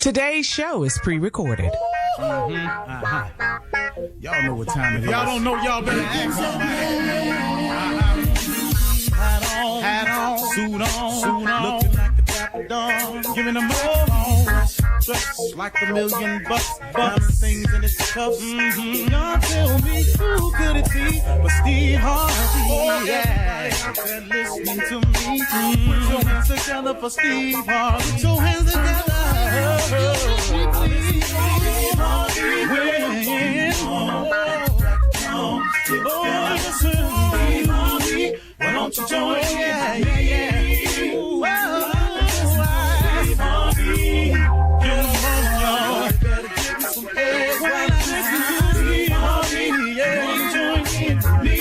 Today's show is pre-recorded. Y'all know what time it is. Y'all don't know, y'all better ask somebody. Hat on, suit on, looking like the Dapper Dawn, giving them all dressed like $1,000,000, diamond things in its cuffs. Y'all tell me who could it be but Steve Harvey? Oh, yeah, out there listening to me. Put your hands together for Steve Harvey. Put your hands together. Steve Harvey, why don't you join? Yeah. Steve Harvey, get on, y'all. Better give me some eggs. Why not Steve Harvey? Yeah, join me.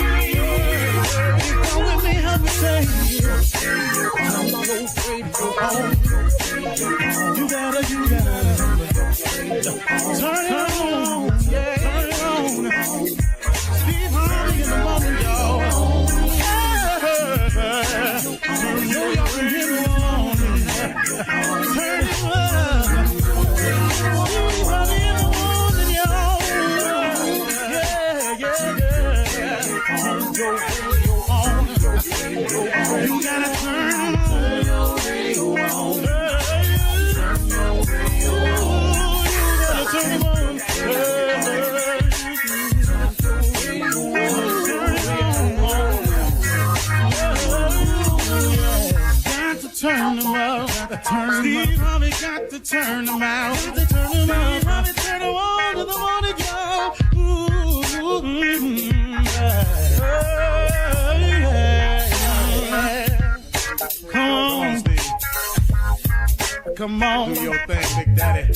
Come with me, help me say. I'm not afraid to go home. You gotta turn it on. Yeah, turn it on. Steve Harvey in the morning, y'all. You gotta turn your radio on. Turn it on. Turn them out. Steve Harvey got to turn them out. Steve Harvey turn them on to the morning, y'all. Come on, Steve. Come on. Do your thing, Big Daddy.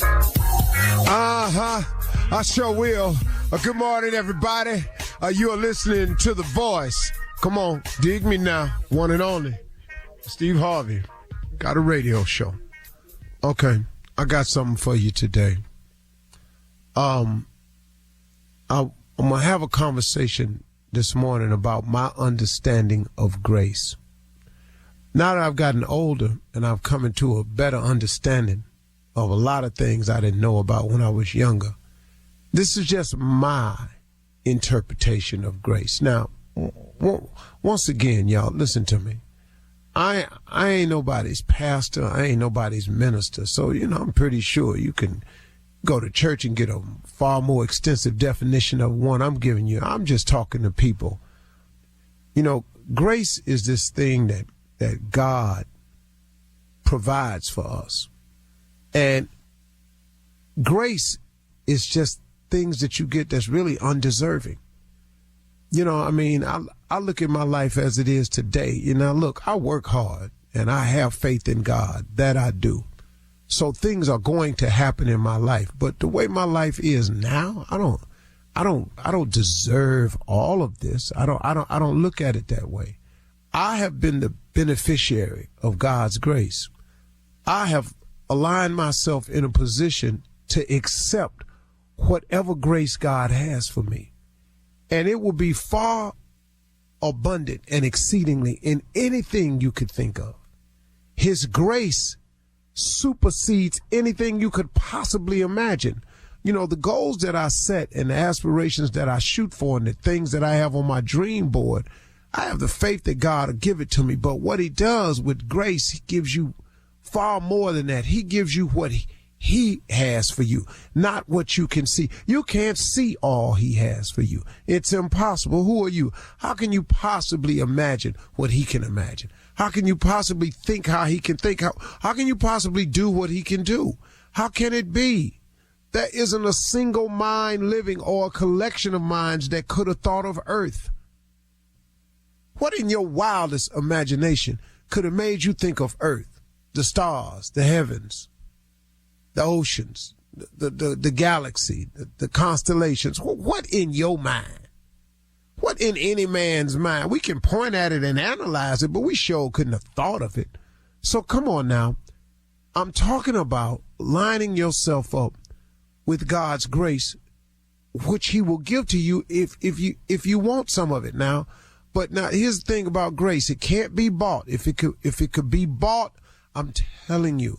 I sure will. Good morning, everybody. You are listening to The Voice. Come on, dig me now. One and only. Steve Harvey. Got a radio show. Okay, I got something for you today. I'm going to have a conversation this morning about my understanding of grace. Now that I've gotten older and I've come into a better understanding of a lot of things I didn't know about when I was younger, this is just my interpretation of grace. Now, once again, y'all, listen to me. I ain't nobody's pastor. I ain't nobody's minister. So, I'm pretty sure you can go to church and get a far more extensive definition of one I'm giving you. I'm just talking to people. Grace is this thing that God provides for us. And grace is just things that you get that's really undeserving. I look at my life as it is today. Look, I work hard and I have faith in God. That I do. So things are going to happen in my life. But the way my life is now, I don't deserve all of this. I don't look at it that way. I have been the beneficiary of God's grace. I have aligned myself in a position to accept whatever grace God has for me. And it will be far abundant and exceedingly in anything you could think of. His grace supersedes anything you could possibly imagine. The goals that I set and the aspirations that I shoot for and the things that I have on my dream board, I have the faith that God will give it to me. But what he does with grace, he gives you far more than that. He gives you what he has for you, not what you can see. You can't see all he has for you. It's impossible. Who are you? How can you possibly imagine what he can imagine? How can you possibly think how he can think? How can you possibly do what he can do? How can it be? There isn't a single mind living or a collection of minds that could have thought of earth. What in your wildest imagination could have made you think of earth, the stars, the heavens, the oceans, the galaxy, the constellations? What in your mind? What in any man's mind? We can point at it and analyze it, but we sure couldn't have thought of it. So come on now. I'm talking about lining yourself up with God's grace, which he will give to you if you want some of it now. But now here's the thing about grace. It can't be bought. If it could be bought, I'm telling you,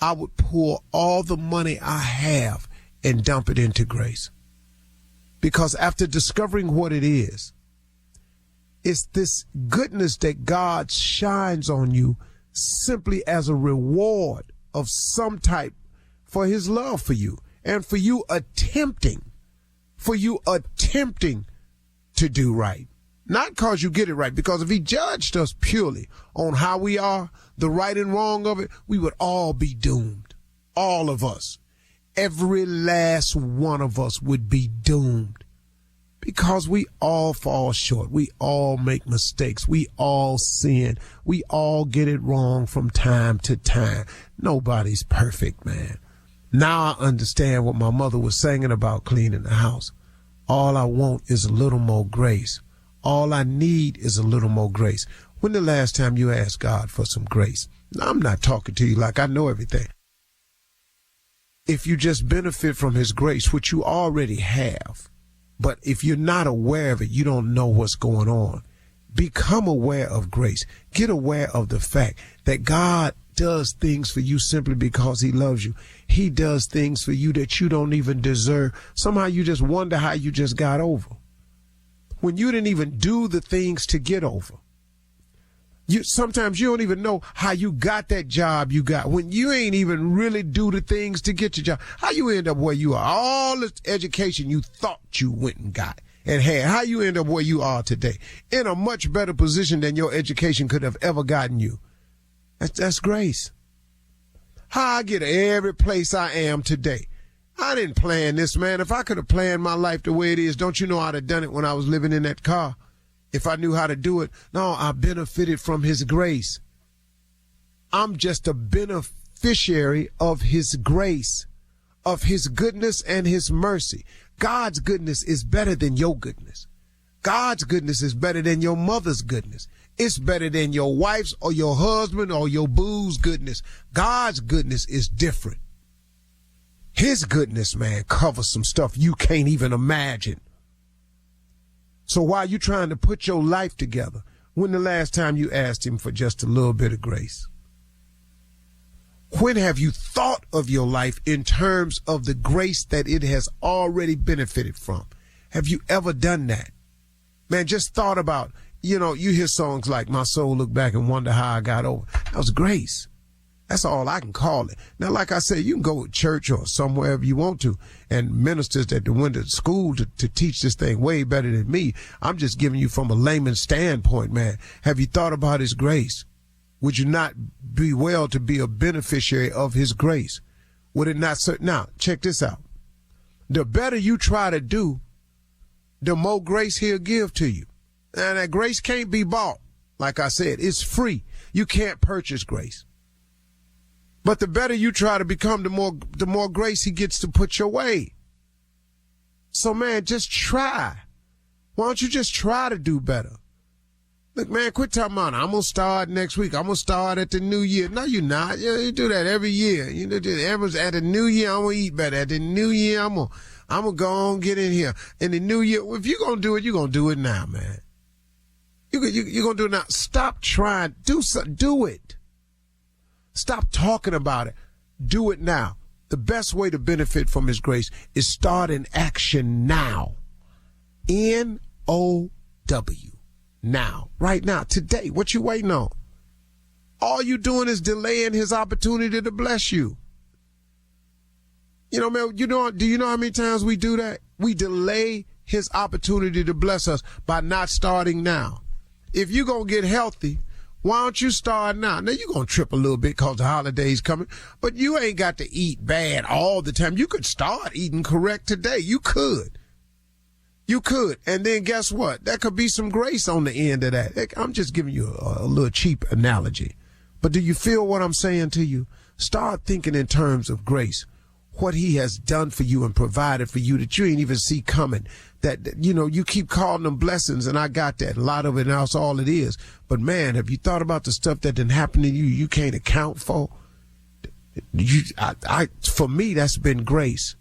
I would pour all the money I have and dump it into grace. Because after discovering what it is, it's this goodness that God shines on you simply as a reward of some type for his love for you and for you attempting to do right. Not because you get it right, because if he judged us purely on how we are, the right and wrong of it, we would all be doomed. All of us. Every last one of us would be doomed. Because we all fall short. We all make mistakes. We all sin. We all get it wrong from time to time. Nobody's perfect, man. Now I understand what my mother was singing about cleaning the house. All I want is a little more grace. All I need is a little more grace. When the last time you asked God for some grace? Now, I'm not talking to you like I know everything. If you just benefit from his grace, which you already have, but if you're not aware of it, you don't know what's going on. Become aware of grace. Get aware of the fact that God does things for you simply because he loves you. He does things for you that you don't even deserve. Somehow you just wonder how you just got over. When you didn't even do the things to get over. Sometimes you don't even know how you got that job you got. When you ain't even really do the things to get your job. How you end up where you are. All the education you thought you went and got and had. How you end up where you are today. In a much better position than your education could have ever gotten you. That's grace. How I get every place I am today. I didn't plan this, man. If I could have planned my life the way it is, don't you know I'd have done it when I was living in that car? If I knew how to do it. No, I benefited from his grace. I'm just a beneficiary of his grace, of his goodness and his mercy. God's goodness is better than your goodness. God's goodness is better than your mother's goodness. It's better than your wife's or your husband or your boo's goodness. God's goodness is different. His goodness, man, covers some stuff you can't even imagine. So while you're trying to put your life together, when the last time you asked him for just a little bit of grace? When have you thought of your life in terms of the grace that it has already benefited from? Have you ever done that? Man, just thought about, you hear songs like My Soul Look Back and Wonder How I Got Over. That was grace. That's all I can call it. Now, like I said, you can go to church or somewhere if you want to, and ministers that went to school to teach this thing way better than me. I'm just giving you from a layman's standpoint, man. Have you thought about his grace? Would you not be well to be a beneficiary of his grace? Would it not? Now, check this out. The better you try to do, the more grace he'll give to you. And that grace can't be bought. Like I said, it's free. You can't purchase grace. But the better you try to become, the more grace he gets to put your way. So, man, just try. Why don't you just try to do better? Look, man, quit talking about, I'm going to start next week. I'm going to start at the new year. No, you're not. You do that every year. Everyone's at the new year, I'm going to eat better. At the new year, I'm going to go on, get in here. In the new year, if you're going to do it, you're going to do it now, man. You're going to do it now. Stop trying. Do it. Stop talking about it. Do it now. The best way to benefit from his grace is start in action now. N-O-W. Now. Right now. Today. What you waiting on? All you doing is delaying his opportunity to bless you. Man, do you know how many times we do that? We delay his opportunity to bless us by not starting now. If you're going to get healthy, why don't you start now? Now, you're going to trip a little bit because the holiday's coming, but you ain't got to eat bad all the time. You could start eating correct today. You could. And then guess what? There could be some grace on the end of that. I'm just giving you a little cheap analogy. But do you feel what I'm saying to you? Start thinking in terms of grace. What he has done for you and provided for you that you ain't even see coming. That, you keep calling them blessings, and I got that. A lot of it, and that's all it is. But, man, have you thought about the stuff that didn't happen to you you can't account for? For me, that's been grace,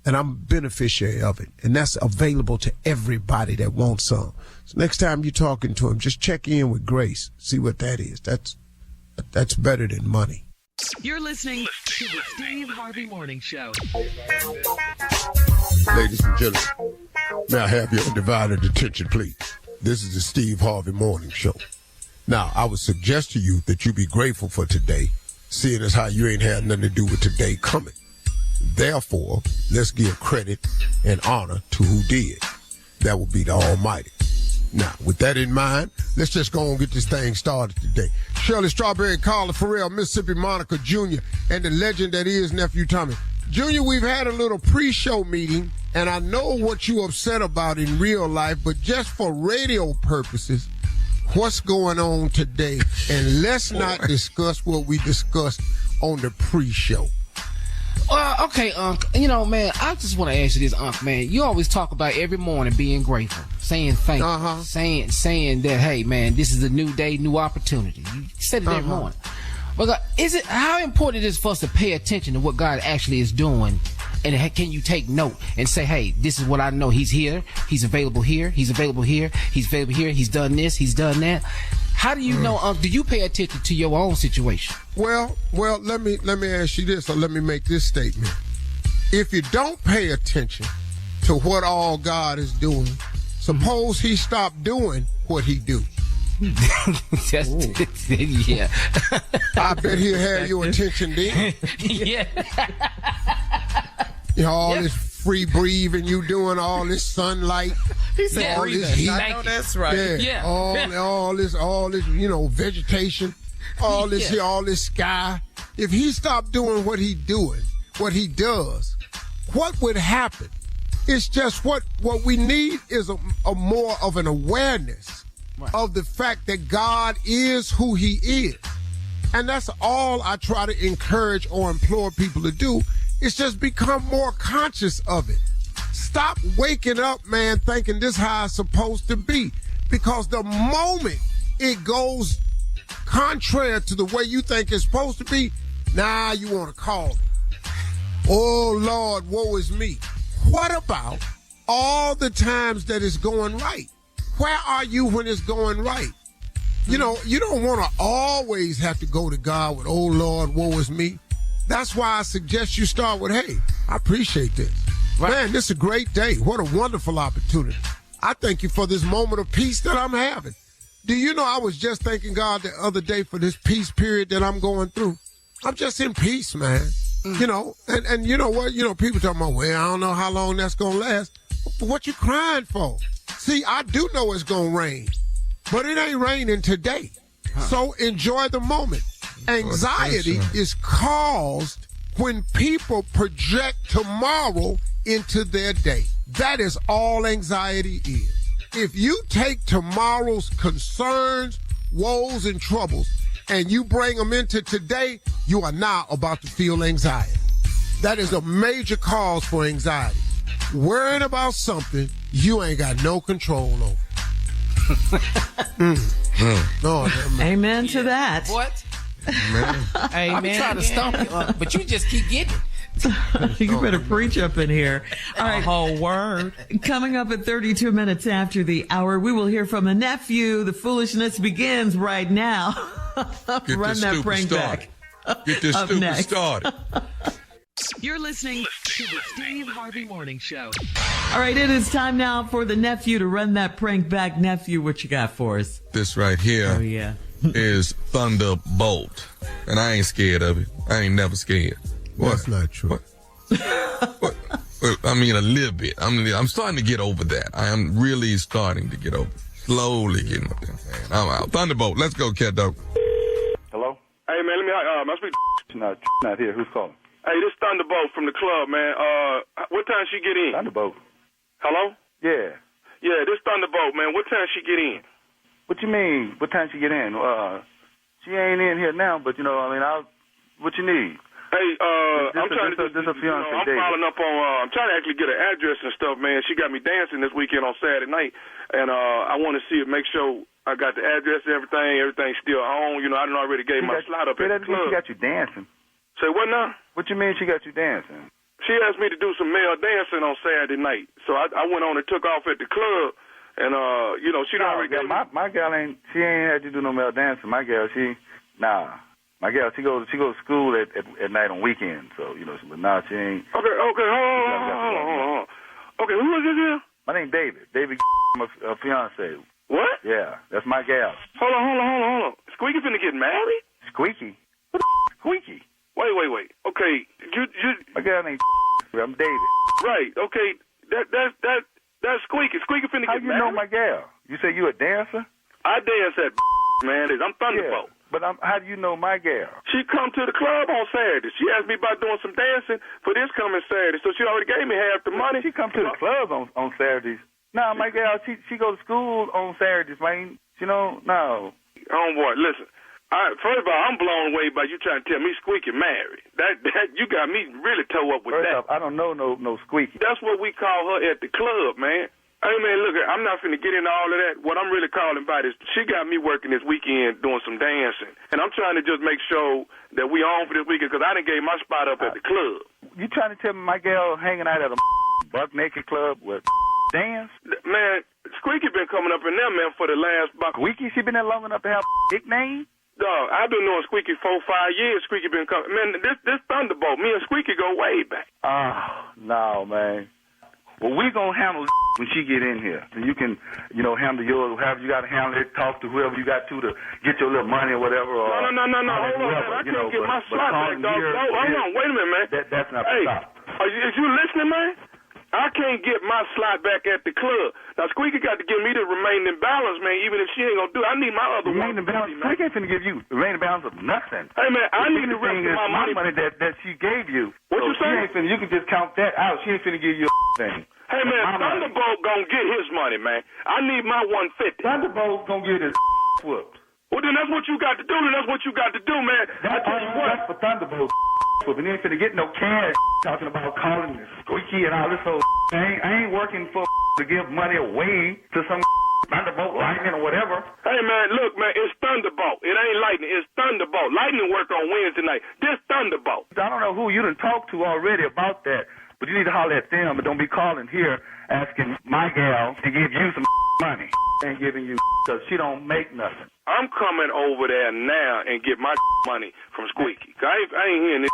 and I'm a beneficiary of it. And that's available to everybody that wants some. So next time you're talking to him, just check in with grace. See what that is. That's better than money. You're listening to the Steve Harvey Morning Show. Ladies and gentlemen, may I have your undivided attention, please? This is the Steve Harvey Morning Show. Now, I would suggest to you that you be grateful for today, seeing as how you ain't had nothing to do with today coming. Therefore, let's give credit and honor to who did. That would be the Almighty. Now, with that in mind, let's just go and get this thing started today. Shirley Strawberry, Carla Farrell, Mississippi Monica Jr., and the legend that is Nephew Tommy. Junior, we've had a little pre-show meeting, and I know what you're upset about in real life, but just for radio purposes, what's going on today? And let's not discuss what we discussed on the pre-show. Okay, Unc. You know, man, I just want to ask you this, Unc, man. You always talk about every morning being grateful, saying thank you, saying that, hey, man, this is a new day, new opportunity. You said it every morning. But how important it is for us to pay attention to what God actually is doing? And can you take note and say, hey, this is what I know. He's here. He's available here. He's available here. He's available here. He's done this. He's done that. How do you know, do you pay attention to your own situation? Well, let me ask you this, or let me make this statement. If you don't pay attention to what all God is doing, suppose he stopped doing what he do. Yeah. I bet he'll have your attention then. Yeah. You know, all this free breathing you doing, all this sunlight. He said all this heat. I know that's right. Yeah. All this, vegetation, all this here, all this sky. If he stopped doing what he does, what would happen? It's just what we need is a more of an awareness of the fact that God is who he is. And that's all I try to encourage or implore people to do. It's just become more conscious of it. Stop waking up, man, thinking this how it's supposed to be. Because the moment it goes contrary to the way you think it's supposed to be, now you want to call it. Oh, Lord, woe is me. What about all the times that it's going right? Where are you when it's going right? You know, you don't want to always have to go to God with, oh, Lord, woe is me. That's why I suggest you start with, hey, I appreciate this. Right. Man, this is a great day. What a wonderful opportunity. I thank you for this moment of peace that I'm having. Do you know I was just thanking God the other day for this peace period that I'm going through? I'm just in peace, man. You know, and you know what? You know, people talking about, well, I don't know how long that's going to last. But what you crying for? See, I do know it's going to rain, but it ain't raining today. So enjoy the moment. Anxiety is caused when people project tomorrow into their day. That is all anxiety is. If you take tomorrow's concerns, woes, and troubles, and you bring them into today, you are now about to feel anxiety. That is a major cause for anxiety. Worrying about something you ain't got no control over. No, amen to that. What? man. I've been trying to stump you, but you just keep getting it. You better preach up in here. All right. A whole word. Coming up at 32 minutes after the hour, we will hear from a nephew. The foolishness begins right now. Run that prank back. Get this stupid started. You're listening to the Steve Harvey Morning Show. All right, it is time now for the nephew to run that prank back. Nephew, what you got for us? This right here is Thunderbolt. And I ain't scared of it. I ain't never scared. That's not true. What? Well, I mean, a little bit. I'm starting to get over that. I am really starting to get over it. Slowly getting over that. I'm out. Thunderbolt, let's go, cat dog. Hello? Hey, man, let me, I speak to not here. Who's calling? Hey, this Thunderbolt from the club, man. What time she get in? Thunderbolt? Hello? Yeah. Yeah, this Thunderbolt, man. What time she get in? What you mean, what time she get in? She ain't in here now, but, you know, I mean, what you need? Hey, I'm trying to I'm following up on, I'm trying to actually get her address and stuff, man. She got me dancing this weekend on Saturday night, and I want to see it, make sure I got the address and everything's still on. You know, I done already gave my slot up at the club. She got you dancing. Say what now? What you mean she got you dancing? She asked me to do some male dancing on Saturday night, so I went on and took off at the club, and you know, she done already got my gal she ain't had you do no male dancing. My gal, My gal, she goes to school at night on weekends. So but now she ain't. Okay, hold on. Okay, who is this here? My name's David. David, my fiance. What? Yeah, that's my gal. Hold on. Squeaky finna get married? Squeaky? What the Squeaky? Wait. Okay, you. My gal named I'm David. Right. Okay, that's Squeaky. Squeaky finna How get you married. know my gal? You say you a dancer? I dance at man. I'm Thunderbolt. Yeah, but how do you know my gal? She come to the club on Saturday. She asked me about doing some dancing for this coming Saturday, so she already gave me half the money. She come to the club on Saturdays. Nah, my gal, she go to school on Saturdays, man. No. Homeboy, listen. First of all, I'm blown away by you trying to tell me Squeaky married. That you got me really toe up with First that. off, I don't know no Squeaky. That's what we call her at the club, man. Hey, man, look, I'm not finna get into all of that. What I'm really calling about is she got me working this weekend doing some dancing. And I'm trying to just make sure that we on for this weekend because I done gave my spot up at the club. You trying to tell me my gal hanging out at a buck naked club with dance? Man, Squeaky been coming up in there, man, for the last about... Squeaky? She been there long enough to have a nickname? Dog, I've been knowing Squeaky 4-5 years. Squeaky been coming... Man, this Thunderbolt, me and Squeaky go way back. Oh, no, man. Well, we gonna handle when she get in here. So you can, handle yours, however you got to handle it, talk to whoever you got to get your little money or whatever. Or no. Hold on, man. I can't get my slot back, dog. Hold on, wait a minute, man. That's not hey, stop. Is you listening, man? I can't get my slot back at the club. Now, Squeaky got to give me the remaining balance, man, even if she ain't going to do it. I need my other remaining balance? Squeaky ain't finna give you remaining balance of nothing. Hey, man, I need the rest of my money. that she gave you. What you saying? You can just count that out. She ain't finna give you a thing. Hey, man, Thunderbolt going to get his money, man. I need my $150. Thunderbolt's going to get his whooped. Well, then that's what you got to do. Man. That's for Thunderbolt. And he ain't finna get no cash talking about calling the Squeaky and all this whole I ain't working for to give money away to some Thunderbolt, Lightning, or whatever. Hey, man, look, man, it's Thunderbolt. It ain't Lightning. It's Thunderbolt. Lightning work on Wednesday night. This Thunderbolt. I don't know who you done talked to already about that, but you need to holler at them, but don't be calling here asking my gal to give you some money. Ain't giving you because she don't make nothing. I'm coming over there now and get my money from Squeaky. I ain't hearing this.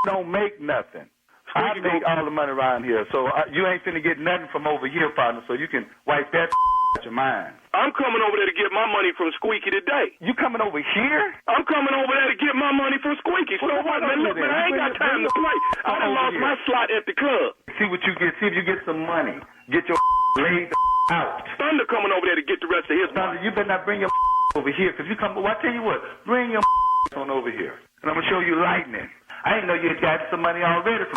Don't make nothing. I make all the money around here, so you ain't finna get nothing from over here, partner, so you can wipe that out your mind. I'm coming over there to get my money from Squeaky today. You coming over here? I'm coming over there to get my money from Squeaky. So what, man? Look, man, I ain't got time to play. I done lost my slot at the club. See what you get. See if you get some money. Get your laid out. Thunder coming over there to get the rest of his money. You better not bring your over here, because you come. Well, I tell you what, bring your on over here, and I'm gonna show you Lightning. I didn't know you had gotten some money already from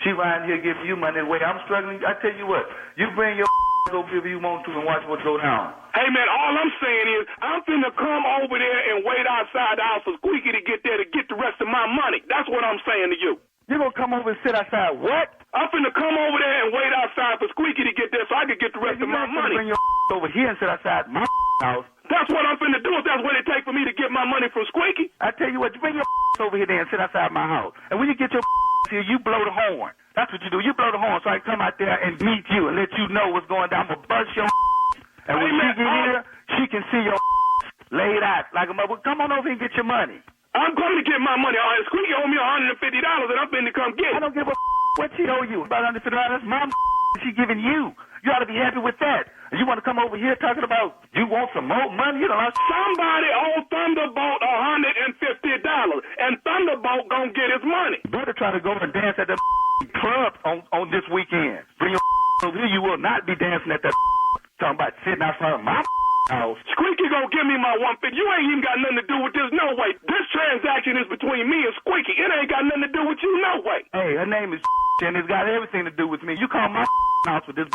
she around here giving you money the way I'm struggling. I tell you what, you bring your over if you want to and watch what go down. Hey, man, all I'm saying is I'm finna come over there and wait outside the house for Squeaky to get there to get the rest of my money. That's what I'm saying to you. You're going to come over and sit outside what? I'm finna come over there and wait outside for Squeaky to get there so I can get the rest of my money. Bring your over here and sit outside my house. That's what I'm finna do if that's what it takes for me to get my money from Squeaky. I tell you what, you bring your over here then and sit outside my house. And when you get your here, you blow the horn. That's what you do. You blow the horn so I can come out there and meet you and let you know what's going down. I'm going to bust your and when she get here, she can see your laid out like a mother. Come on over and get your money. I'm going to get my money. Squeaky owe me $150 and I'm finna come get it. I don't give a what she owe you. About $150. That's my she giving you. You ought to be happy with that. You want to come over here talking about you want some more money? You know, somebody owe Thunderbolt $150, and Thunderbolt gonna get his money. You better try to go and dance at the club on this weekend. Bring your over here. You will not be dancing at that talking about sitting outside of my house. Squeaky gonna give me my $150. You ain't even got nothing to do with this. No way. This transaction is between me and Squeaky. It ain't got nothing to do with you. No way. Hey, her name is and it's got everything to do with me. You call my house with this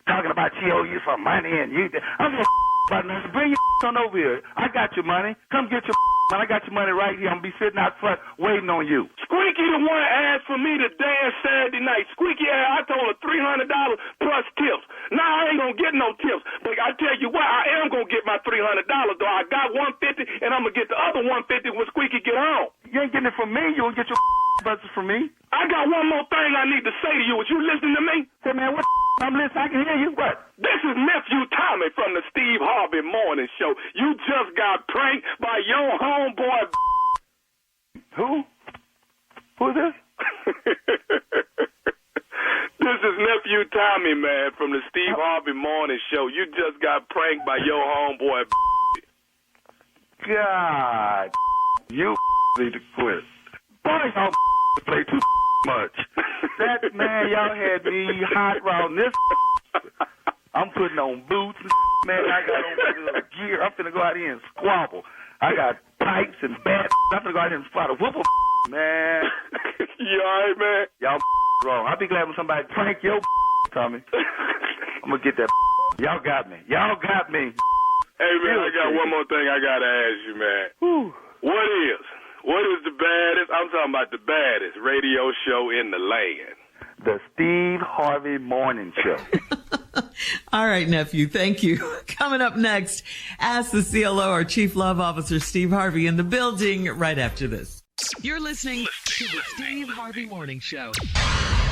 talking about she owe you some money and you. I'm gonna about nothing. Bring your on over here. I got your money. Come get your money. I got your money right here. I'm gonna be sitting out front waiting on you. Squeaky the one asked for me to dance Saturday night. Squeaky, I told her $300 plus tips. Now I ain't gonna get no tips, but I tell you what, I am gonna get my $300 though. I got $150 and I'm gonna get the other $150 when Squeaky get home. You ain't getting it from me. You won't get your buses from me. I got one more thing I need to say to you. Is you listening to me? Say, man, what? I'm listening. I can hear you. What? This is Nephew Tommy from the Steve Harvey Morning Show. You just got pranked by your homeboy Nephew Tommy, man, from the Steve Harvey Morning Show. You just got pranked by your homeboy. God, you need to quit. Boy, y'all play too much. That, man, y'all had me hot around this. I'm putting on boots and man. I got on gear. I'm finna go out here and squabble. I got pipes and bats. I'm finna go out here and fight a whoop man. You alright, man? Y'all wrong. I'll be glad when somebody prank your Tommy. I'm gonna get that. Y'all got me. Y'all got me. Hey, man, I got one more thing I gotta ask you, man. Whew. What is the baddest, I'm talking about the baddest radio show in the land? The Steve Harvey Morning Show. All right, nephew. Thank you. Coming up next, ask the CLO, our Chief Love Officer, Steve Harvey, in the building right after this. You're listening to the Steve Harvey Morning Show.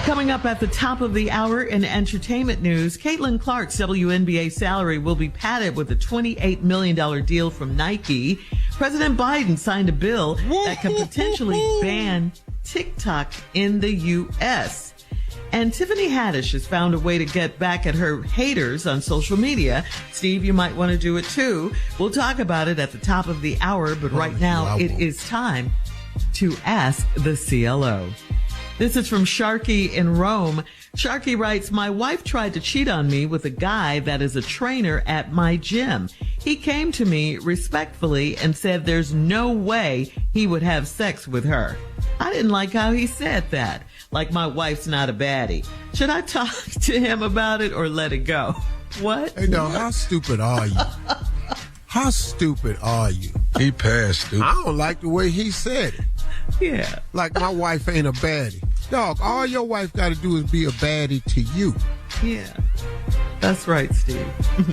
Coming up at the top of the hour in entertainment news, Caitlin Clark's WNBA salary will be padded with a $28 million deal from Nike. President Biden signed a bill that could potentially ban TikTok in the U.S. And Tiffany Haddish has found a way to get back at her haters on social media. Steve, you might want to do it too. We'll talk about it at the top of the hour, but right now it is time to ask the CLO. This is from Sharky in Rome. Sharky writes, my wife tried to cheat on me with a guy that is a trainer at my gym. He came to me respectfully and said there's no way he would have sex with her. I didn't like how he said that. Like my wife's not a baddie. Should I talk to him about it or let it go? What? Hey, no, how stupid are you? How stupid are you? He passed stupid. I don't like the way he said it. Yeah. Like my wife ain't a baddie. Dog, all your wife got to do is be a baddie to you. Yeah. That's right, Steve.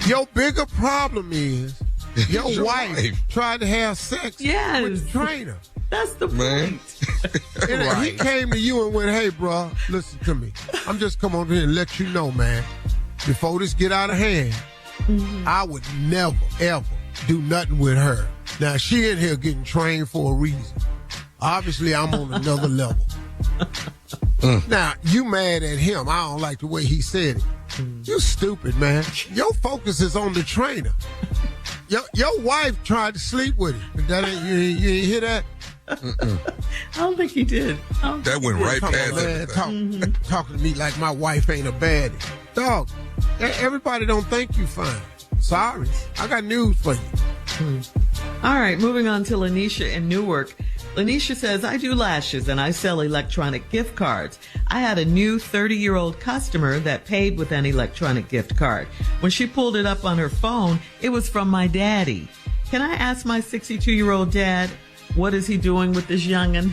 Your bigger problem is your wife tried to have sex with the trainer. That's the point. And he came to you and went, hey, bro, listen to me. I'm just coming over here and let you know, man, before this get out of hand, I would never, ever do nothing with her. Now, she in here getting trained for a reason. Obviously, I'm on another level. Now, you mad at him. I don't like the way he said it. You stupid, man. Your focus is on the trainer. Your wife tried to sleep with him. That ain't, you ain't hear that? I don't think he did. That went right past it. Talking to me like my wife ain't a baddie. Dog, everybody don't think you fine. Sorry. I got news for you. All right, moving on to Lanisha in Newark. Lanisha says, I do lashes and I sell electronic gift cards. I had a new 30-year-old customer that paid with an electronic gift card. When she pulled it up on her phone, it was from my daddy. Can I ask my 62-year-old dad, what is he doing with this youngin'?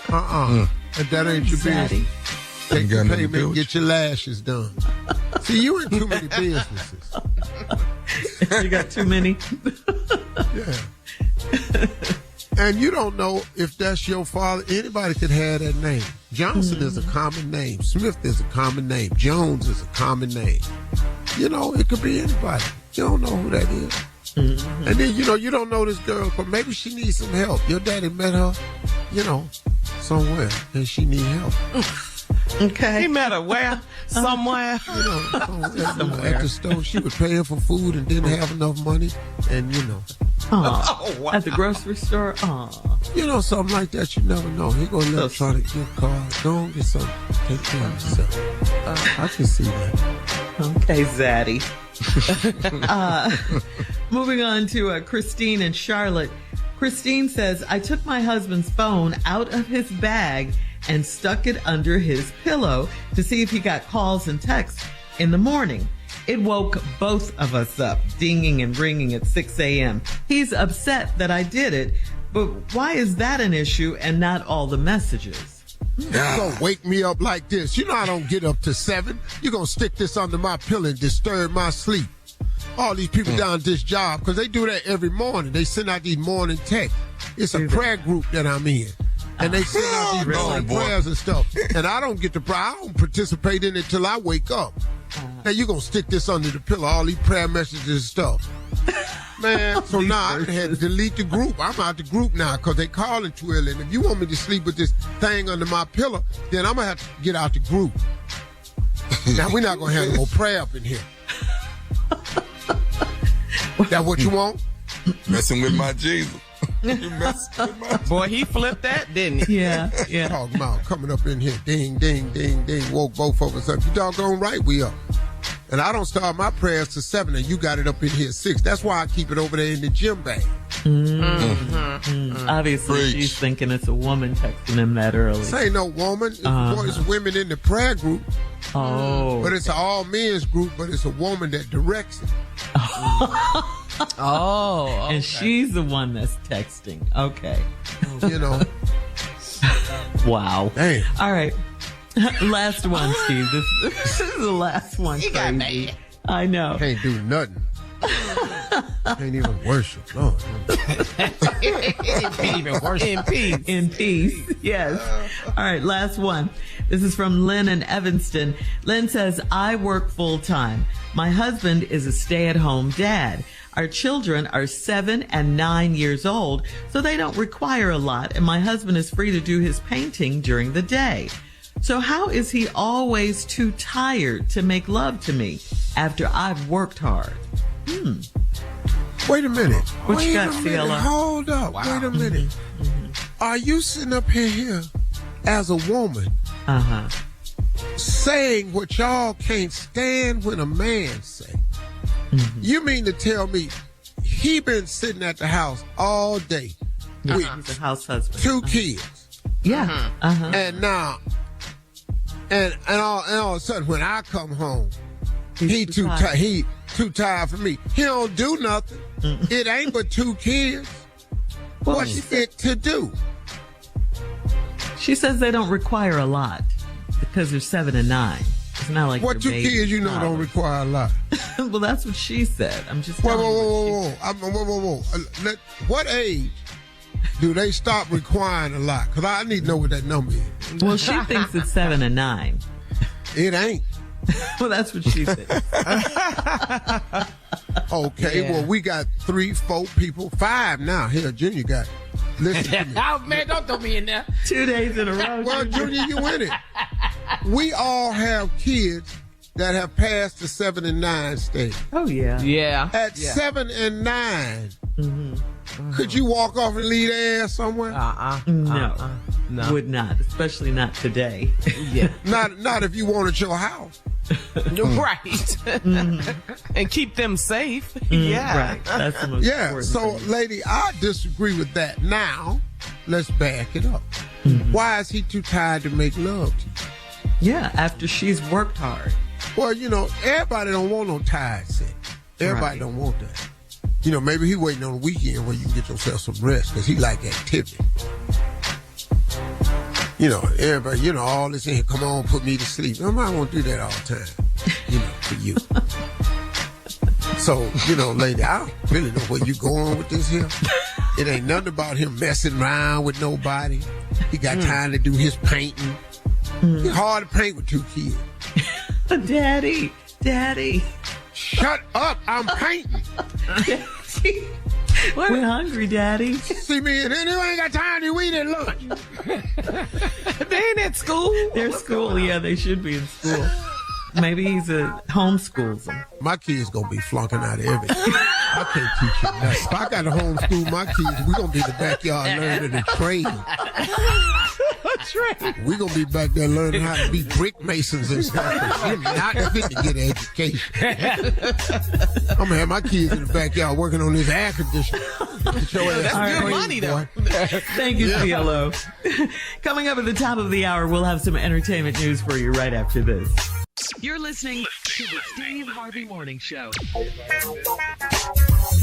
That ain't your business. Take the payment and get your lashes done. See, you in too many businesses. You got too many? Yeah. And you don't know if that's your father. Anybody could have that name. Johnson is a common name. Smith is a common name. Jones is a common name. You know, it could be anybody. You don't know who that is. And then, you don't know this girl, but maybe she needs some help. Your daddy met her, somewhere, and she need help. Okay. He met her where? Somewhere. Somewhere. At the store. She was paying for food and didn't have enough money, and Wow. At the grocery store? Something like that. You never know. He gonna let try to gift card. Go and get something. Take care of yourself. I can see that. Okay, Zaddy. Moving on to Christine and Charlotte. Christine says, I took my husband's phone out of his bag and stuck it under his pillow to see if he got calls and texts in the morning. It woke both of us up, dinging and ringing at 6 a.m. He's upset that I did it, but why is that an issue and not all the messages? You're going to wake me up like this. You know I don't get up to 7. You're going to stick this under my pillow and disturb my sleep. All these people down at this job, because they do that every morning. They send out these morning texts. It's a prayer group that I'm in. And they send out these morning prayers and stuff. And I don't get to pray. I don't participate in it till I wake up. Now you're going to stick this under the pillow, all these prayer messages and stuff. Man, so now I had to delete the group. I'm out the group now because they calling too early. And if you want me to sleep with this thing under my pillow, then I'm going to have to get out the group. Now, we're not going to have no more prayer up in here. That what you want? Messing with my Jesus. You messing with my Boy, he flipped that, didn't he? Yeah. Talking about coming up in here, ding, ding, ding, ding, woke both of us up. You doggone right we up. And I don't start my prayers till 7, and you got it up in here 6. That's why I keep it over there in the gym bag. Obviously, she's thinking it's a woman texting him that early. This ain't no woman. It's women in the prayer group. Oh. But it's an all men's group, but it's a woman that directs it. Oh. Okay. And she's the one that's texting. Okay. You know. Wow. Damn. All right. Last one, Steve. This is the last one. He got mad. I know. Can't do nothing. Can't even worship. No. Can't even worship. In peace. In peace. Yes. All right. Last one. This is from Lynn in Evanston. Lynn says, I work full time. My husband is a stay-at-home dad. Our children are 7 and 9 years old, so they don't require a lot, and my husband is free to do his painting during the day. So how is he always too tired to make love to me after I've worked hard? Wait a minute. What you Wait got, a minute. CLO? Hold up. Wow. Wait a minute. Are you sitting up here as a woman Uh-huh. saying what y'all can't stand when a man say? You mean to tell me he been sitting at the house all day with He's a house husband. 2 kids, Yeah. Uh-huh. and now, and all of a sudden when I come home, he too tired. He too tired for me. He don't do nothing. It ain't but 2 kids. Well, What's it to do? She says they don't require a lot because they're 7 and 9. It's not like What 2 they're kids you know babies. don't require a lot? Well, that's what she said. I'm just Whoa, telling whoa, you whoa. What age do they stop requiring a lot? Because I need to know what that number is. Well, she thinks it's 7 and 9. It ain't. Well, that's what she said. Okay, Yeah. well, we got 3, 4 people, 5 now. Here, Junior got. Listen to me. Oh, man, don't throw me in there. 2 days in a row. Well, Junior, you win it. We all have kids that have passed the 7 and 9 stage. Oh, yeah. Yeah. At 7 and 9, could you walk off and leave their ass somewhere? No. No. Would not, especially not today. Yeah. Not if you wanted your house. Right. And keep them safe. Yeah. Right. That's the most Yeah, important so, thing. lady, I disagree with that. Now, let's back it up. Why is he too tired to make love to you? Yeah, after she's worked hard. Well, you know, everybody don't want no tired sex. Everybody Right. don't want that. You know, maybe he waiting on the weekend where you can get yourself some rest because he like activity. You know, everybody, you know, all this in here, come on, put me to sleep. Nobody won't do that all the time, you know, for you. So, you know, lady, I don't really know where you going with this here. It ain't nothing about him messing around with nobody. He got time to do his painting. It's hard to paint with 2 kids. Daddy. Shut up, I'm painting. We're hungry, Daddy. See me, and then you ain't got time to eat at lunch. They ain't at school. They're school. Yeah, they should be in school. Maybe he's homeschools them. My kids gonna be flunking out of everything. I can't teach you nothing. If I gotta homeschool my kids, we gonna be in the backyard learning to trade. We gonna be back there learning how to be brick masons and stuff. We're not fit to get an education. I'm gonna have my kids in the backyard working on this air conditioner. That's good money, though. Thank you, CLO. Coming up at the top of the hour, we'll have some entertainment news for you right after this. You're listening to the Steve Harvey Morning Show.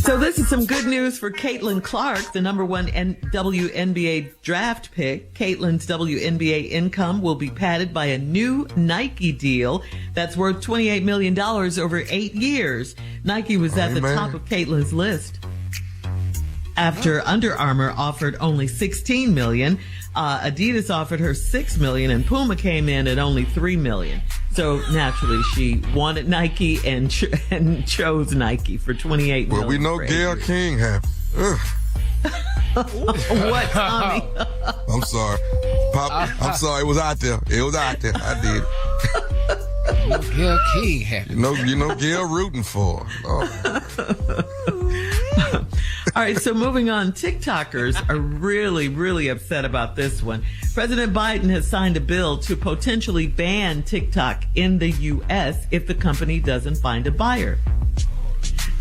So this is some good news for Caitlin Clark, the number 1 WNBA draft pick. Caitlin's WNBA income will be padded by a new Nike deal that's worth $28 million over 8 years. Nike was at the top of Caitlin's list after Under Armour offered only $16 million. Adidas offered her $6 million, and Puma came in at only $3 million. So naturally, she wanted Nike and chose Nike for $28 million. Well, we know Gayle King happy. Ugh. What, Tommy? I'm sorry. Pop, I'm sorry. It was out there. I did. Gail King happy. You know Gail rooting for her. Oh. All right, so moving on, TikTokers are really, really upset about this one. President Biden has signed a bill to potentially ban TikTok in the U.S. if the company doesn't find a buyer.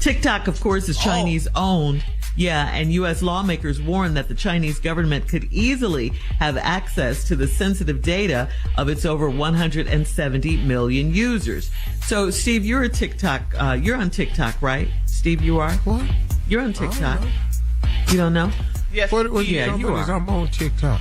TikTok, of course, is Chinese owned. Yeah, and U.S. lawmakers warn that the Chinese government could easily have access to the sensitive data of its over 170 million users. So, Steve, you're a TikTok. You're on TikTok, right? Steve, you are? What? You're on TikTok. You don't know? Yes. What Yeah, you are. I'm on TikTok.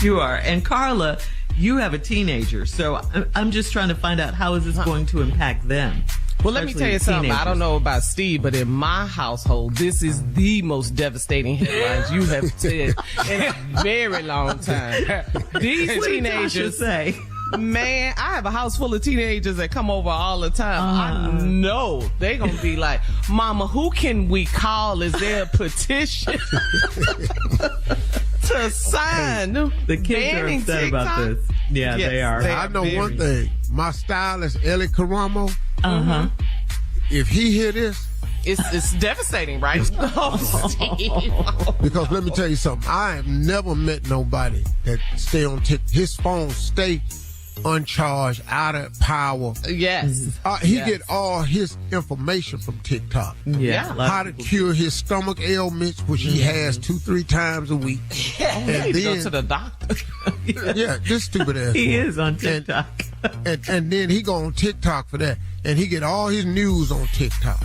You are. And Carla, you have a teenager. So I'm just trying to find out how is this going to impact them. Well, let me tell you something. I don't Teenagers. know about Steve, but in my household, this is the most devastating headlines you have said in a very long time. These What did Tasha teenagers, say? man, I have a house full of teenagers that come over all the time. I know they're going to be like, Mama, who can we call? Is there a petition to sign? The kids are banning upset TikTok? about this. Yeah, Yes, they are. I know one thing. My stylist, Ellie Caramo, Uh-huh. if he hear this, It's devastating, right? Oh, Steve. because let me tell you something. I have never met nobody that stay on his phone stay uncharged, out of power. Yes. He Yes. get all his information from TikTok. Yeah. a lot How of to people- cure his stomach ailments, which he has 2-3 times a week. You need to go to the doctor. Yeah, this stupid ass. He boy. is on TikTok. And then he go on TikTok for that, and he get all his news on TikTok.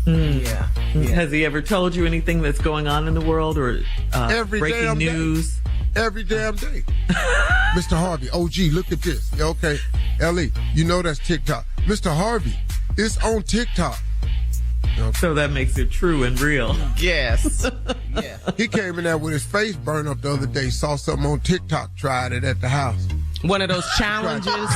Yeah. Has he ever told you anything that's going on in the world or Every breaking damn day. news? Every damn day. Mr. Harvey, OG, look at this. Yeah, okay, Ellie, you know that's TikTok. Mr. Harvey, it's on TikTok. So that makes it true and real. Yes. Yeah. He came in there with his face burned up the other day, saw something on TikTok, tried it at the house. One of those challenges.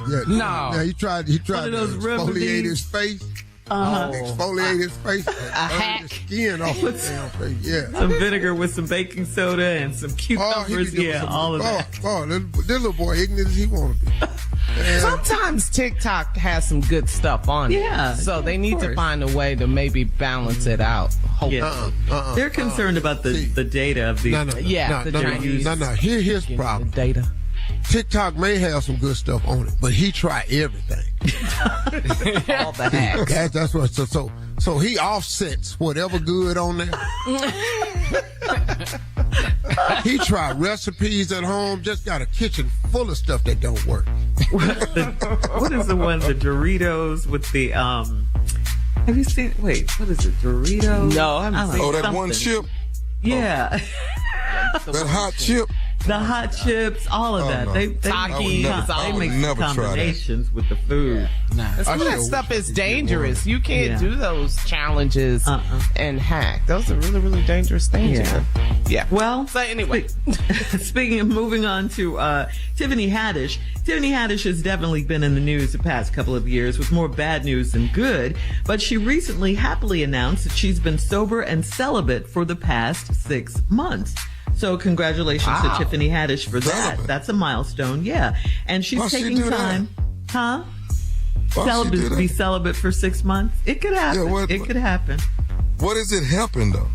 Yeah, No. Yeah, he tried One to of those exfoliate remedies. his face. Uh-huh. Exfoliate his face. A hack. The skin off his damn face. Yeah. Some vinegar with some baking soda and some he cucumbers. be doing Yeah, some- all of that. This little boy ignorant as he want to be. And Sometimes TikTok has some good stuff on it. Yeah, So they of need to course. find a way to maybe balance it out. Hopefully. Yeah. They're concerned about the data of the. Yeah, the Chinese. No. Here's his The problem. data. TikTok may have some good stuff on it, but he tried everything. All the hacks. That's what. So he offsets whatever good on there. He tried recipes at home. Just got a kitchen full of stuff that don't work. What is the one? The Doritos with the Have you seen? Wait, what is it? Doritos? No, I haven't don't seen know, Oh, that something. one chip, Yeah, that hot chip. the hot chips, all of that. no. They Takis, they make never some try that. combinations with the food. Some of that stuff is dangerous. You can't Yeah. do those challenges and hack. Those are really, really dangerous things. Yeah. Yeah. Well, So anyway. speaking of moving on to Tiffany Haddish. Tiffany Haddish has definitely been in the news the past couple of years with more bad news than good, but she recently happily announced that she's been sober and celibate for the past 6 months. So congratulations to Tiffany Haddish for that. Celibate? That's a milestone, yeah. And she's Why she taking do that? time. Huh? Why she do Celibate, that? be celibate for 6 months. It could happen. Yeah, It could happen. What is it helping though?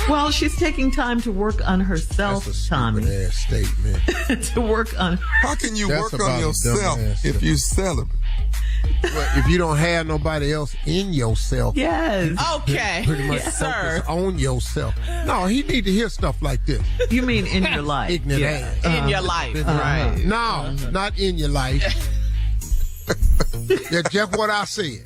Well, she's taking time to work on herself, That's a Tommy. stupid ass statement. To work on. How can you That's work about on a yourself dumbass if you celibate? Well, if you don't have nobody else in yourself, Yes. Okay. pretty much Sir. focus on yourself. No, he need to hear stuff like this. You mean in your life? Ignorant ass. In your life. Right. No, not in your life. That's just what I said.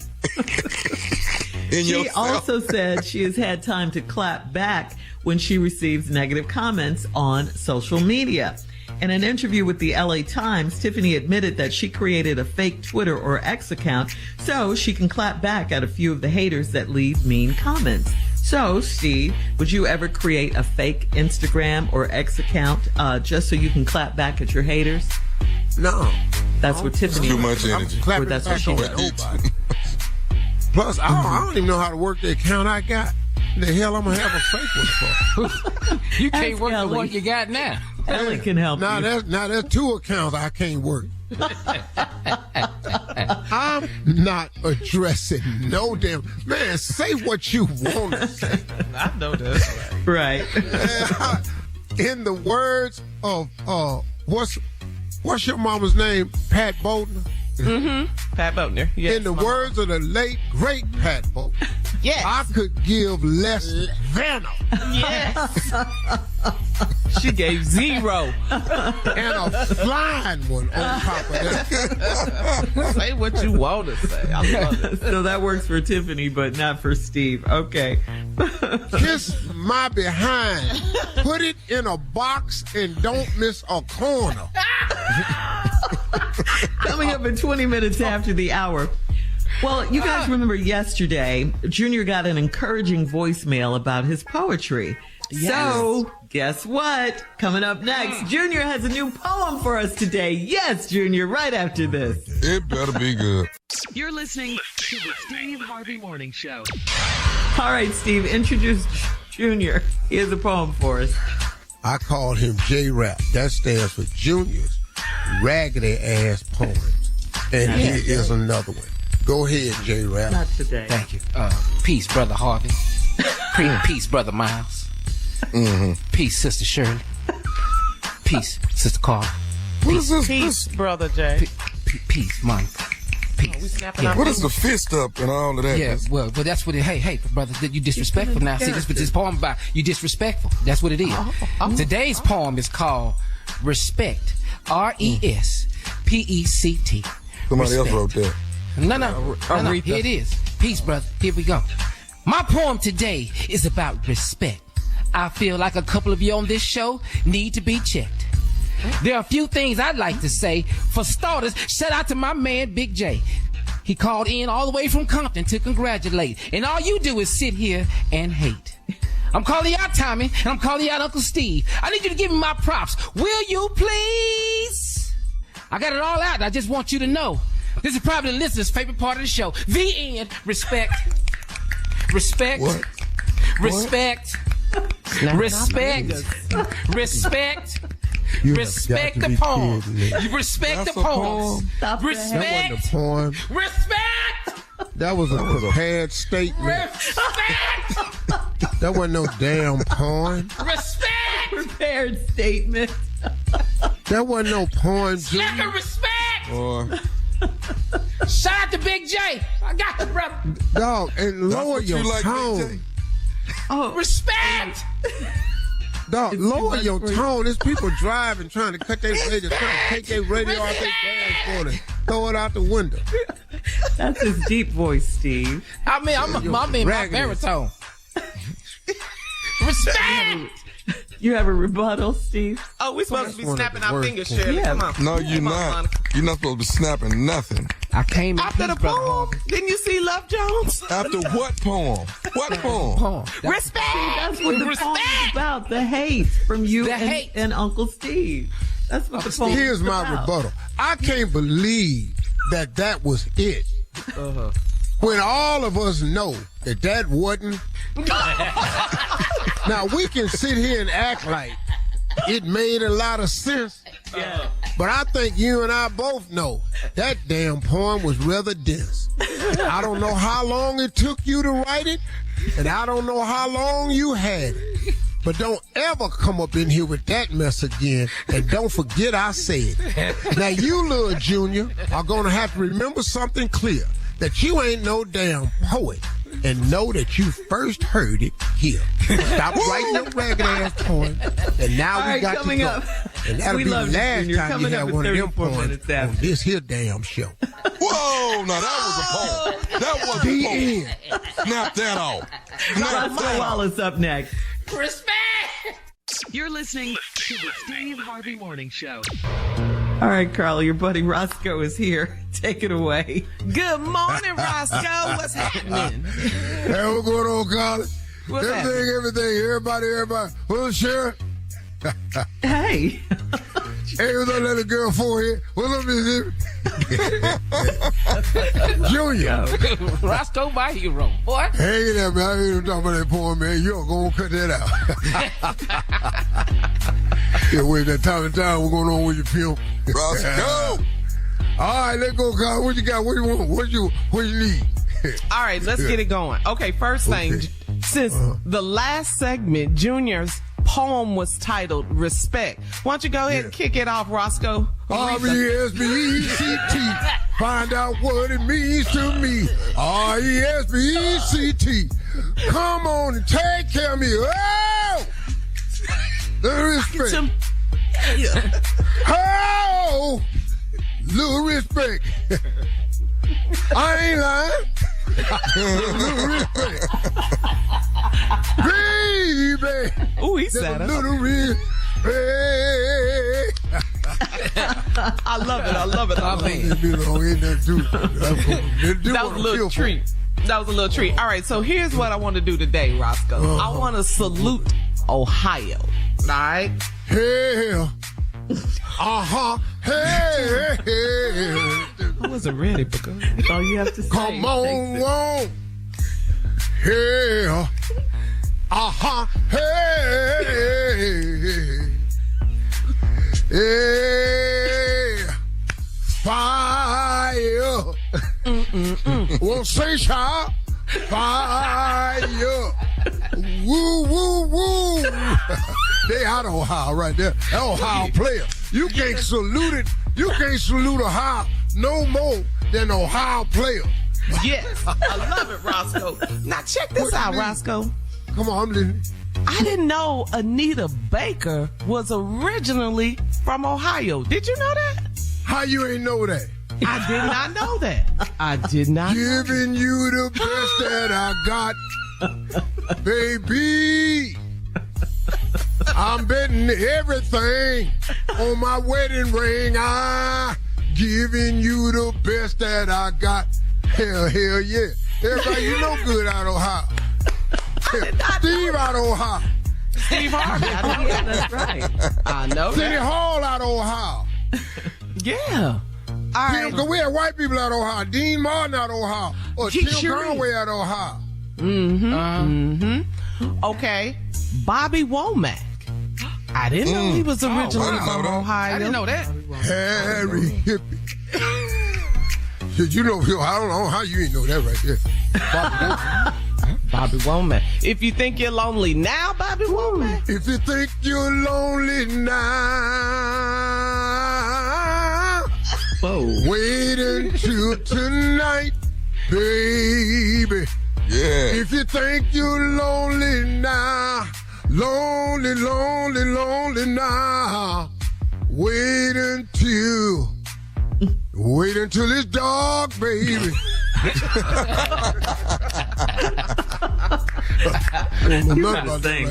In She yourself. also said she has had time to clap back when she receives negative comments on social media. In an interview with the LA Times, Tiffany admitted that she created a fake Twitter or X account so she can clap back at a few of the haters that leave mean comments. So, Steve, would you ever create a fake Instagram or X account just so you can clap back at your haters? No. That's what Tiffany Too much does. energy. Clapping That's what back she on does. nobody. Plus, I don't even know how to work the account I got. The hell I'm going to have a fake one for? You can't Ask work the Ellie. one you got now. Ellie can help Now you. there's 2 accounts I can't work. I'm not addressing no damn man. Say what you want to say. I know that's right. Right. In the words of what's your mama's name? Pat Boatner. Mm-hmm. Pat Boatner. Yes, in the words of the late great Pat Boatner. Yes. I could give less venom. Yes. She gave 0. And a flying one on top of that. Say what you want to say. I love it. So that works for Tiffany, but not for Steve. Okay. Kiss my behind. Put it in a box and don't miss a corner. Coming up in 20 minutes after the hour. Well, you guys remember yesterday, Junior got an encouraging voicemail about his poetry. Yes. So, guess what? Coming up next, Junior has a new poem for us today. Yes, Junior, right after this. It better be good. You're listening to the Steve Harvey Morning Show. All right, Steve, introduce Junior. He has a poem for us. I call him JRAP. That stands for Junior's Raggedy Ass Poems. And here is another one. Go ahead, JRAP. Not today. Thank you. Peace, Brother Harvey. Peace, Brother Miles. Mm-hmm. Peace, Sister Shirley. Peace, Sister Carl. Peace, Brother Jay. Peace, Monica. Peace. We snapping our What is the fist up and all of that? Yeah, well, that's what it. Hey, brother, you disrespectful now. See, this what this poem about. You disrespectful. That's what it is. Today's poem is called Respect. RESPECT. Somebody else wrote that. No. Here it is. Peace, brother. Here we go. My poem today is about respect. I feel like a couple of you on this show need to be checked. There are a few things I'd like to say. For starters, shout out to my man, Big J. He called in all the way from Compton to congratulate. And all you do is sit here and hate. I'm calling you out, Tommy, and I'm calling you out, Uncle Steve. I need you to give me my props. Will you please? I got it all out. I just want you to know. This is probably the listener's favorite part of the show. The end. Respect. Respect. What? Respect. Respect. Respect. Respect the poem. You respect the poems. Respect. That wasn't a poem. Respect. That was a prepared statement. Respect. That wasn't no damn poem. Respect. Prepared statement. That wasn't no poem, Junior. Lack of respect. Boy. Shout out to Big J. I got the brother. Dog, and lower That's what your you like, tone. BJ? Oh, Respect. Dog, lower much your for you. tone. There's people driving, trying to cut their radio, trying to take their radio off their dashboard and throw it out the window. that's his deep voice, Steve. I mean, I'm my baritone. Respect. You have a rebuttal, Steve? Oh, we're supposed to be one of snapping the our worst fingers, poems. Shirley. Yeah. Come on. No, you're Come on, not. Monica. You're not supposed to be snapping nothing. I came in After the peace, Brother poem, Harvey. didn't you see Love Jones? After what poem? What poem? Poem. Respect. That's what the poem is Respect. about. The hate from you The hate. and Uncle Steve. That's what the poem Here's is my about. rebuttal. I can't believe that was it. When all of us know that wasn't. Now, we can sit here and act like it made a lot of sense. Yeah. But I think you and I both know that damn poem was rather dense. I don't know how long it took you to write it, and I don't know how long you had it. But don't ever come up in here with that mess again, and don't forget I said it. Now, you little Junior are going to have to remember something clear, that you ain't no damn poet, and know that you first heard it here. Stop writing your ragged ass poem, and now All we right, got to coming go. up. And that'll We be the love you, last Junior. time you Coming up have in one of them 34 poems minutes on after. this here damn show. Whoa, now that was a poem. That was a The poem. end. Snap that off. Snap Roscoe that off. Wallace up next. Respect. You're listening to the Steve Harvey Morning Show. All right, Carl, your buddy Roscoe is here. Take it away. Good morning, Roscoe. What's happening? Hey, what's going on, Colin? What's happening? Everything, everybody. What's Sheriff? Hey. Hey, what's that little girl for here? What's up, Miss Junior. Roscoe, my hero. Boy. Hey there, man. I heard him talking about that poem, man. You're going to cut that out. Yeah, wait, that time and time, what's going on with your film? Roscoe. All right, let's go, God. What you got? What you want? What you need? All right, let's get it going. Okay, first thing, since the last segment, Junior's poem was titled Respect. Why don't you go ahead and kick it off, Roscoe? R-E-S-B-E-C-T. Find out what it means to me. R-E-S-B-E-C-T. Come on and take care of me. Oh! Little respect. Oh! Little respect. I ain't lying. Little respect. Baby. Ooh, he said it. Little respect. I love it. I love it. That was a little treat. That was a little treat. All right, so here's what I want to do today, Roscoe. I want to salute Ohio. All right? Hell. Hey. I wasn't ready, but go ahead. That's all you have to say. Come on. Hell. Hey. Fire. Won't say child. Fire. Woo. They out of Ohio right there. That Ohio player. You can't salute it. You can't salute Ohio no more than Ohio player. Yes, I love it, Roscoe. Now check this out, Roscoe. Come on, I'm listening. I didn't know Anita Baker was originally from Ohio. Did you know that? How you ain't know that? I did not know that. I did not know Giving you the best that I got, baby. I'm betting everything on my wedding ring. I giving you the best that I got. Hell yeah. Everybody, you know good out of Ohio. Steve out of Ohio. Steve Harvey. Yeah, that's right. I know City that. Hall out of Ohio. Yeah. All right. Because we had white people out of Ohio. Dean Martin out of Ohio. Or Tim Conway out of Ohio. Okay. Bobby Womack. I didn't know he was originally from Ohio. I didn't know that. Harry Hippie. Did you know? I don't know how you ain't know that right there. Bobby Womack. If you think you're lonely now, Bobby Womack. If you think you're lonely now, wait until tonight, baby. Yeah. If you think you're lonely now, lonely now, wait until it's dark, baby.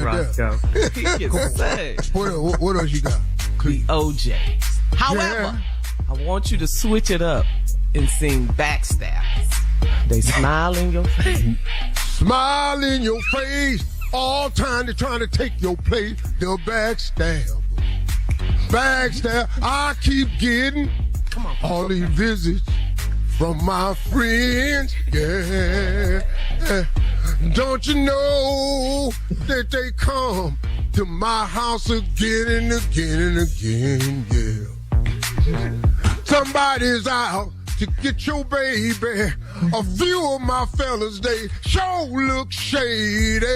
Roscoe. He can say. What else you got? The OJs. However, I want you to switch it up and sing Backstabbers. They smile in your face. Smile in your face. All time they're trying to take your place. The backstab. I keep getting all these visits from my friends. Yeah. Don't you know that they come to my house again and again and again? Yeah. Somebody's out to get your baby. A few of my fellas, they sure look shady.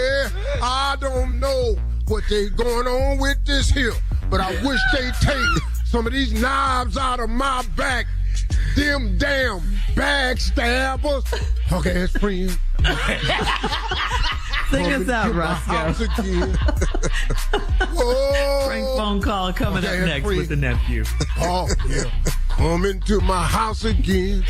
I don't know what they going on with this here, but I wish they'd take some of these knives out of my back. Them damn backstabbers. Okay, that's friends. Sing us out, Roscoe. Prank phone call coming up next with the nephew. Oh, yeah. Coming to my house again.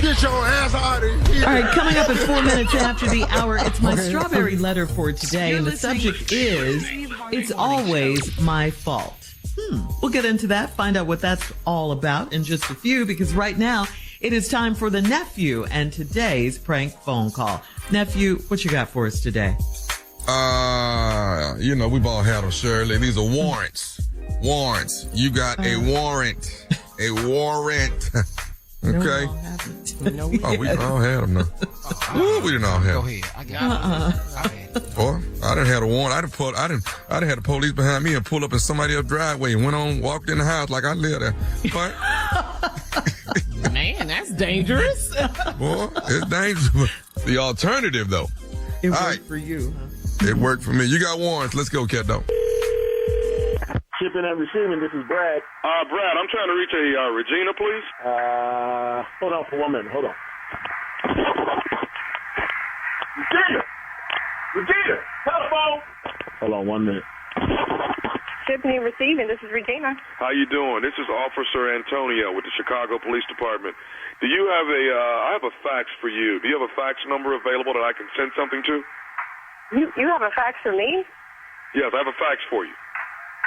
Get your ass out of here. All right, coming up at 4 minutes after the hour, it's my strawberry letter for today, and the subject is, it's always my fault. We'll get into that, find out what that's all about in just a few, because right now it is time for the nephew and today's prank phone call. Nephew, what you got for us today? We've all had them, Shirley. These are warrants. Warrants. You got a warrant. A warrant. Okay. No, we all had them now. We didn't all have them. Go ahead. I got it. Boy, I done had a warrant. I done had the police behind me and pull up in somebody else's driveway and walked in the house like I lived there. But Man, that's dangerous. Boy, it's dangerous. The alternative, though. It worked for you, huh? It worked for me. You got warrants. Let's go, Cat-Dog. Shipping and receiving, this is Brad. Brad, I'm trying to reach a Regina, please. Hold on for 1 minute. Hold on. Regina, telephone. Hold on 1 minute. Shipping and receiving, this is Regina. How you doing? This is Officer Antonio with the Chicago Police Department. Do you have I have a fax for you. Do you have a fax number available that I can send something to? You have a fax for me? Yes, I have a fax for you.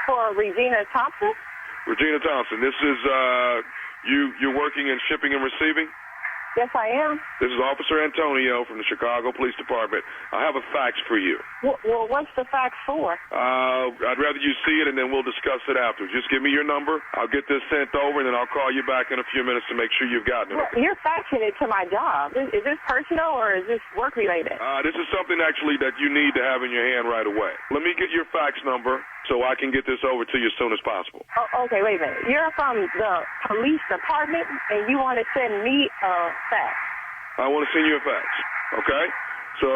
For Regina Thompson? Regina Thompson, this is, you're working in shipping and receiving? Yes, I am. This is Officer Antonio from the Chicago Police Department. I have a fax for you. Well, what's the fax for? I'd rather you see it, and then we'll discuss it after. Just give me your number. I'll get this sent over, and then I'll call you back in a few minutes to make sure you've gotten it. Well, you're faxing it to my job. Is this personal, or is this work-related? This is something, actually, that you need to have in your hand right away. Let me get your fax number so I can get this over to you as soon as possible. Oh, okay, wait a minute. You're from the police department, and you want to send me a fax? I want to send you a fax, okay? So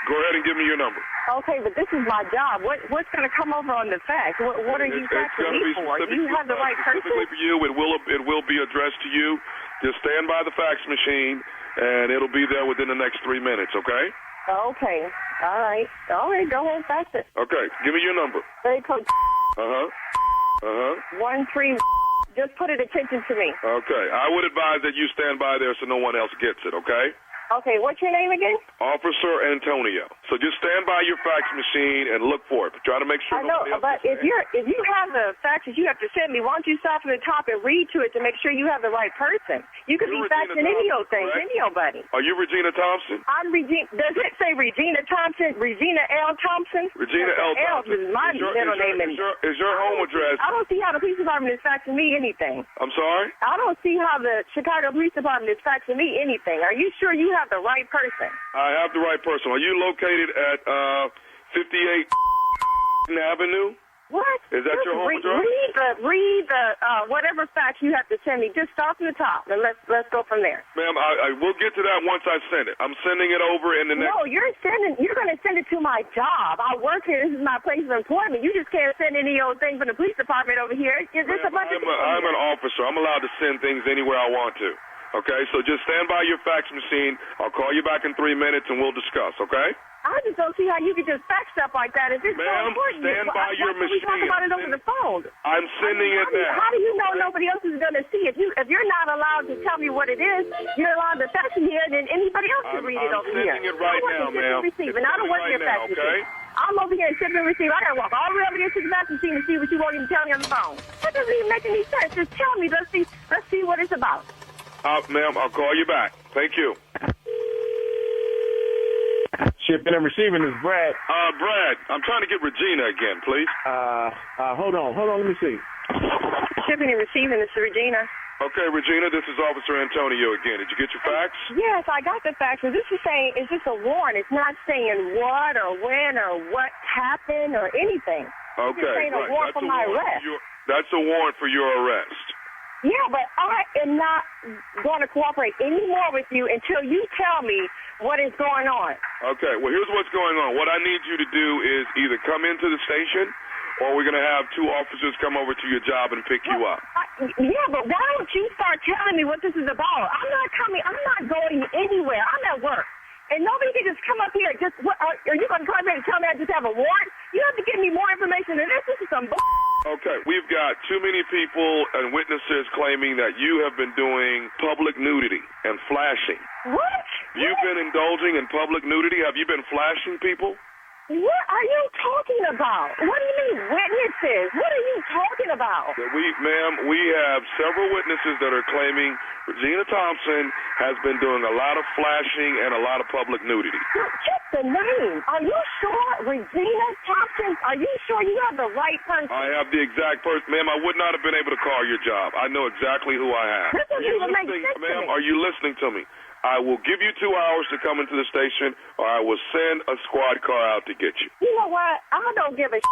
go ahead and give me your number. Okay, but this is my job. What's going to come over on the fax? What are you faxing me for? Do you have the right person? Specifically for you, it will be addressed to you. Just stand by the fax machine, and it'll be there within the next 3 minutes, okay? Okay. All right. Go ahead, fax it. Okay, give me your number. Very close. 13. Just put it attention to me. Okay. I would advise that you stand by there so no one else gets it, okay? Okay, what's your name again? Officer Antonio. So just stand by your fax machine and look for it. Try to make sure. I know, but if you have the faxes you have to send me, why don't you start from the top and read to it to make sure you have the right person? You could be faxing any old thing, any old buddy. Are you Regina Thompson? I'm Regina. Does it say Regina Thompson? Regina L. Thompson? Regina L. Thompson. L is my middle name. Is your home address? I don't see how the police department is faxing me anything. I'm sorry? I don't see how the Chicago Police Department is faxing me anything. Are you sure you have the right person? I have the right person. Are you located at 58 Avenue? What? Is that your home address? Read the whatever fax you have to send me. Just start from the top, and let's go from there. Ma'am, I will get to that once I send it. I'm sending it over in the next. No, you're going to send it to my job. I work here. This is my place of employment. You just can't send any old thing from the police department over here. Is this a bunch of people? I'm an officer. I'm allowed to send things anywhere I want to. Okay, so just stand by your fax machine. I'll call you back in 3 minutes, and we'll discuss, okay? I just don't see how you could just fax stuff like that. If it's so important, stand by your machine. We talk about it over the phone. I'm sending it now. How do you know nobody else is going to see it? If you're not allowed to tell me what it is, you're allowed to fax it here, then anybody else can read it over here. I'm sending it right now, ma'am. And I don't want your fax machine. I'm over here and ship and receive. I got to walk all the way over here to the fax machine and see what you won't even tell me on the phone. That doesn't even make any sense. Just tell me. Let's see what it's about. Ma'am, I'll call you back. Thank you. Shipping and receiving is Brad. Brad, I'm trying to get Regina again, please. Hold on, let me see. Shipping and receiving, this is Regina. Okay, Regina, this is Officer Antonio again. Did you get your fax? Yes, I got the fax. This is saying, it's just a warrant. It's not saying what or when or what happened or anything. Okay, it's just saying a warrant for my arrest. That's a warrant for your arrest. Yeah, but I am not going to cooperate anymore with you until you tell me what is going on. Okay, well, here's what's going on. What I need you to do is either come into the station or we're going to have 2 officers come over to your job and pick you up. Yeah, but why don't you start telling me what this is about? I'm not going anywhere. I'm at work. And nobody can just come up here. Are you going to come up here and tell me I just have a warrant? You have to give me more information than this. This is some Okay, we've got too many people and witnesses claiming that you have been doing public nudity and flashing. What? You've been indulging in public nudity? Have you been flashing people? What are you talking about? What do you mean witnesses? What are you talking about? Ma'am, we have several witnesses that are claiming Regina Thompson has been doing a lot of flashing and a lot of public nudity. Check the name. Are you sure, Regina Thompson? Are you sure you have the right person? I have the exact person. Ma'am, I would not have been able to call your job. I know exactly who I have. This doesn't even make sense to me. Ma'am, are you listening to me? I will give you 2 hours to come into the station, or I will send a squad car out to get you. You know what? I don't give a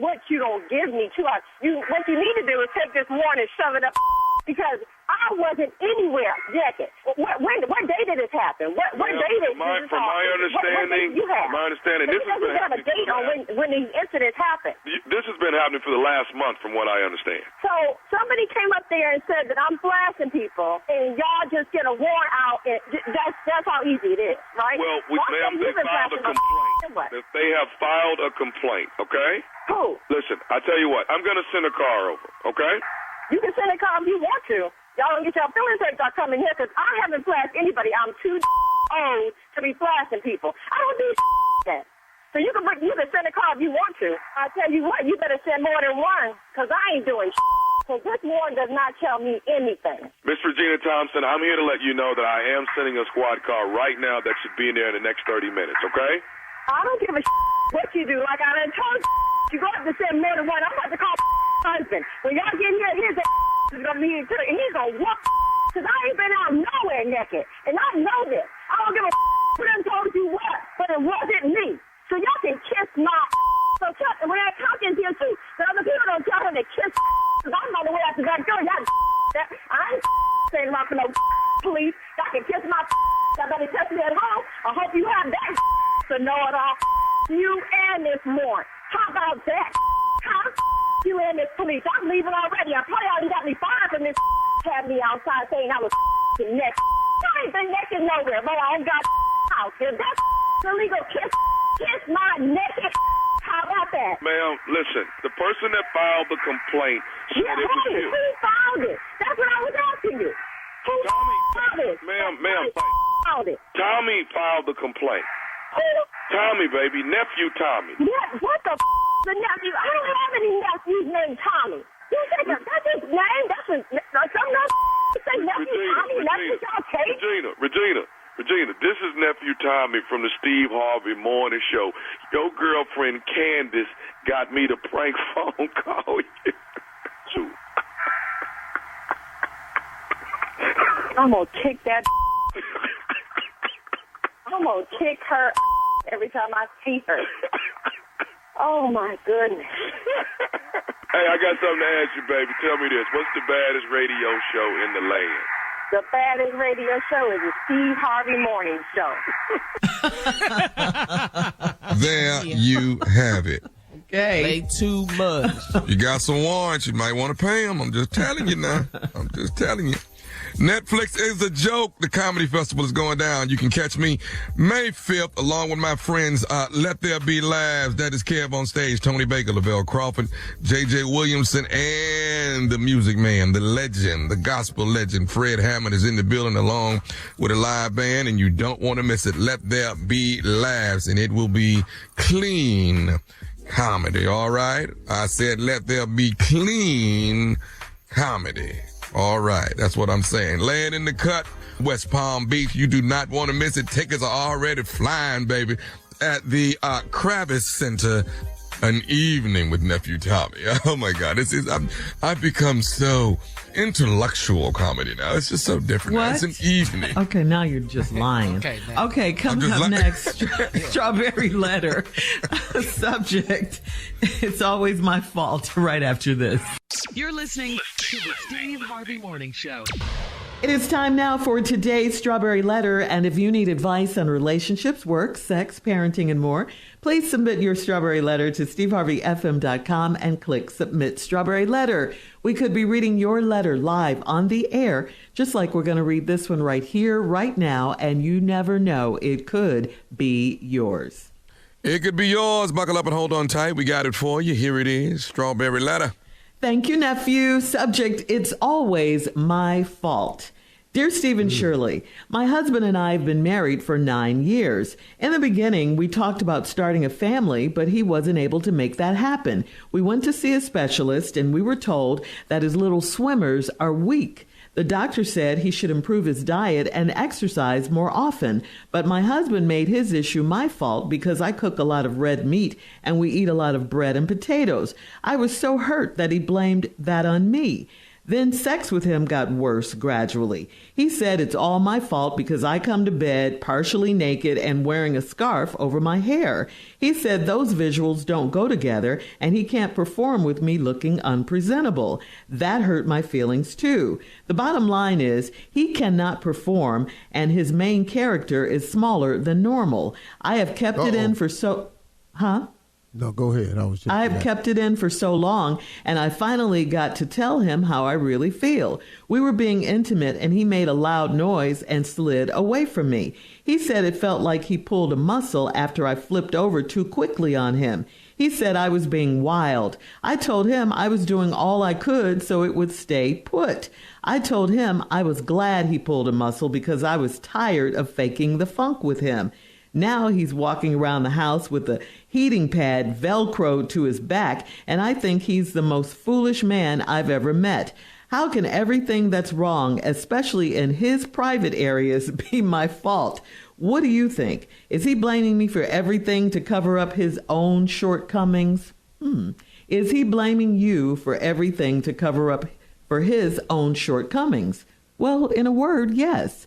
what you don't give me 2 hours. What you need to do is take this warrant and shove it up because I wasn't anywhere naked. What day did this happen? What day did this From my understanding, this has been happening. A date on when these incidents happened. This has been happening for the last month, from what I understand. So somebody came up there and said that I'm flashing people, and y'all just get a warrant out. And that's how easy it is, right? Well, ma'am, they filed a complaint. They have filed a complaint, okay? Who? Listen, I tell you what, I'm going to send a car over, okay? You can send a car if you want to. Y'all don't get your feelings hurt by coming here, because I haven't flashed anybody. I'm too old to be flashing people. I don't do that. So you can send a car if you want to. I tell you what, you better send more than one, because I ain't doing because this warrant does not tell me anything. Miss Regina Thompson, I'm here to let you know that I am sending a squad car right now that should be in there in the next 30 minutes, okay? I don't give a what you do. Like I done told you go up to send more than one. I'm about to call husband. When y'all get here, his is going to be here too, and he's going to whoop, because I ain't been out nowhere naked, and I know this. I don't give a who done told you what, but it wasn't me. So y'all can kiss my so Chuck, and when I'm talking to you too, the other people don't tell her to kiss because I'm on the way out the back door. Y'all I ain't saying about for no police. Y'all can kiss my y'all better test me at home. I hope you have that to know it all. You and this morning. How about that? Huh? You and this police. I'm leaving already. I probably already got me fired from this had me outside saying I was next. I ain't been naked nowhere, but I ain't got house. If that's illegal, kiss my naked. How about that? Ma'am, listen, the person that filed the complaint said it was you. Who filed it? That's what I was asking you. Who filed it? Ma'am, filed it? Tommy filed the complaint. Who? Tommy, baby, nephew Tommy. What the nephew? I don't have any nephews named Tommy. You said that's his name? That's his, some say nephew Tommy? Nephew y'all take? Regina, this is Nephew Tommy from the Steve Harvey Morning Show. Your girlfriend Candace got me to prank phone call you. I'm going to kick that. I'm going to kick her every time I see her. Oh, my goodness. Hey, I got something to ask you, baby. Tell me this. What's the baddest radio show in the land? The baddest radio show is the Steve Harvey Morning Show. There you have it. Okay. They too much. You got some warrants. You might want to pay them. I'm just telling you now. I'm just telling you. Netflix is a joke. The comedy festival is going down. You can catch me May 5th along with my friends. Let There Be Laughs. That is Kev on stage. Tony Baker, Lavelle Crawford, J.J. Williamson, and the music man, the legend, the gospel legend, Fred Hammond is in the building along with a live band, and you don't want to miss it. Let There Be Laughs, and it will be clean comedy, all right? I said let there be clean comedy. All right, that's what I'm saying. Laying in the cut, West Palm Beach. You do not want to miss it. Tickets are already flying, baby, at the Kravis Center. An evening with Nephew Tommy. Oh my God, I've become so intellectual comedy now. It's just so different. What? It's an evening. Okay, now you're just lying. Okay, coming up next, Strawberry Letter. Subject, it's always my fault, right after this. You're listening to the Steve Harvey Morning Show. It is time now for today's Strawberry Letter, and if you need advice on relationships, work, sex, parenting, and more, please submit your Strawberry Letter to steveharveyfm.com and click Submit Strawberry Letter. We could be reading your letter live on the air, just like we're going to read this one right here, right now, and you never know, it could be yours. It could be yours. Buckle up and hold on tight. We got it for you. Here it is, Strawberry Letter. Thank you, nephew. Subject, it's always my fault. Dear Steve and Shirley, my husband and I have been married for 9 years. In the beginning, we talked about starting a family, but he wasn't able to make that happen. We went to see a specialist, and we were told that his little swimmers are weak. The doctor said he should improve his diet and exercise more often, but my husband made his issue my fault because I cook a lot of red meat and we eat a lot of bread and potatoes. I was so hurt that he blamed that on me. Then sex with him got worse gradually. He said it's all my fault because I come to bed partially naked and wearing a scarf over my hair. He said those visuals don't go together and he can't perform with me looking unpresentable. That hurt my feelings too. The bottom line is he cannot perform and his main character is smaller than normal. I have kept it in for No, go ahead. I've kept it in for so long, and I finally got to tell him how I really feel. We were being intimate, and he made a loud noise and slid away from me. He said it felt like he pulled a muscle after I flipped over too quickly on him. He said I was being wild. I told him I was doing all I could so it would stay put. I told him I was glad he pulled a muscle because I was tired of faking the funk with him. Now he's walking around the house with a heating pad velcroed to his back, and I think he's the most foolish man I've ever met. How can everything that's wrong, especially in his private areas, be my fault? What do you think? Is he blaming me for everything to cover up his own shortcomings? Is he blaming you for everything to cover up for his own shortcomings? Well, in a word, yes.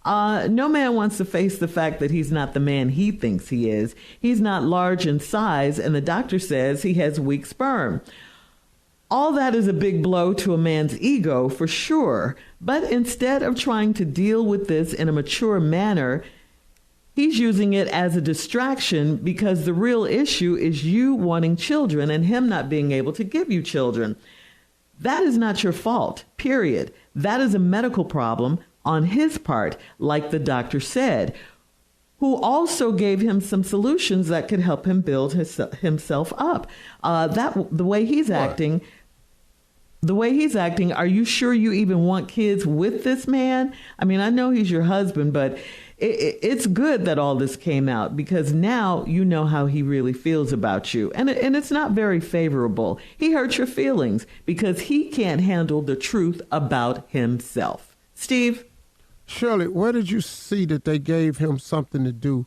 No man wants to face the fact that he's not the man he thinks he is. He's not large in size, and the doctor says he has weak sperm. All that is a big blow to a man's ego, for sure. But instead of trying to deal with this in a mature manner, he's using it as a distraction because the real issue is you wanting children and him not being able to give you children. That is not your fault, period. That is a medical problem on his part, like the doctor said, who also gave him some solutions that could help him build himself up. The way he's acting, are you sure you even want kids with this man? I mean, I know he's your husband, but it's good that all this came out because now you know how he really feels about you. And it's not very favorable. He hurt your feelings because he can't handle the truth about himself. Steve? Shirley, where did you see that they gave him something to do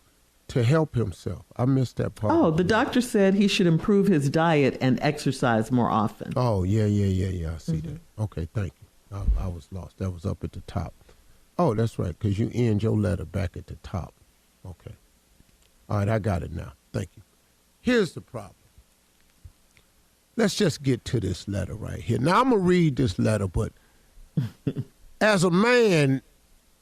to help himself? I missed that part. Oh, the doctor said he should improve his diet and exercise more often. Oh, yeah. I see that. Okay, thank you. I was lost. That was up at the top. Oh, that's right, because you end your letter back at the top. Okay. All right, I got it now. Thank you. Here's the problem. Let's just get to this letter right here. Now, I'm going to read this letter, but as a man,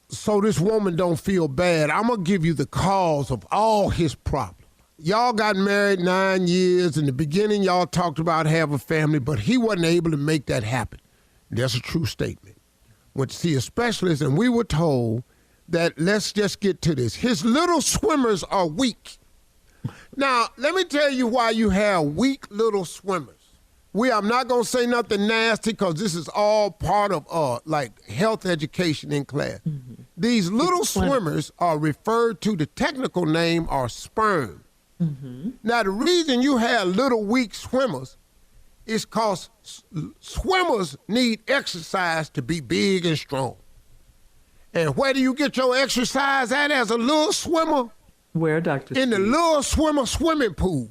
so this woman don't feel bad, I'm going to give you the cause of all his problems. Y'all got married 9 years. In the beginning, y'all talked about having a family, but he wasn't able to make that happen. That's a true statement. Went to see a specialist, and we were told that let's just get to this. His little swimmers are weak. Now, let me tell you why you have weak little swimmers. I'm not going to say nothing nasty because this is all part of like health education in class. Mm-hmm. These little swimmers are referred to, the technical name are sperm. Mm-hmm. Now, the reason you have little weak swimmers is because swimmers need exercise to be big and strong. And where do you get your exercise at as a little swimmer? Where, Dr. In the little swimmer swimming pool.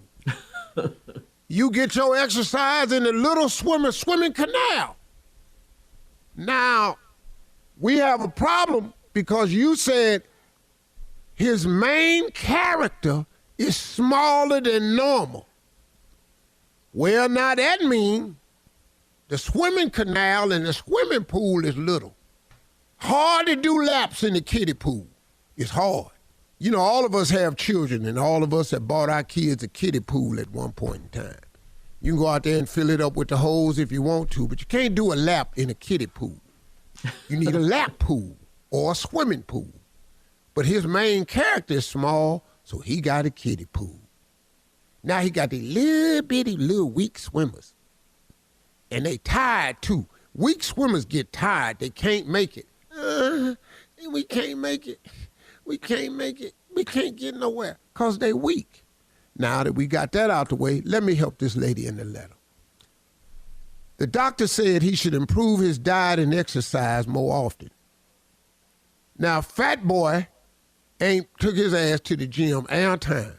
You get your exercise in the little swimmer swimming canal. Now, we have a problem because you said his main character is smaller than normal. Well, now that means the swimming canal and the swimming pool is little. Hard to do laps in the kiddie pool. It's hard. You know, all of us have children, and all of us have bought our kids a kiddie pool at one point in time. You can go out there and fill it up with the hose if you want to, but you can't do a lap in a kiddie pool. You need a lap pool or a swimming pool. But his main character is small, so he got a kiddie pool. Now he got these little bitty little weak swimmers. And they tired too. Weak swimmers get tired. They can't make it. We can't make it. We can't make it. We can't get nowhere because they weak. Now that we got that out the way, let me help this lady in the letter. The doctor said he should improve his diet and exercise more often. Now, fat boy ain't took his ass to the gym every time.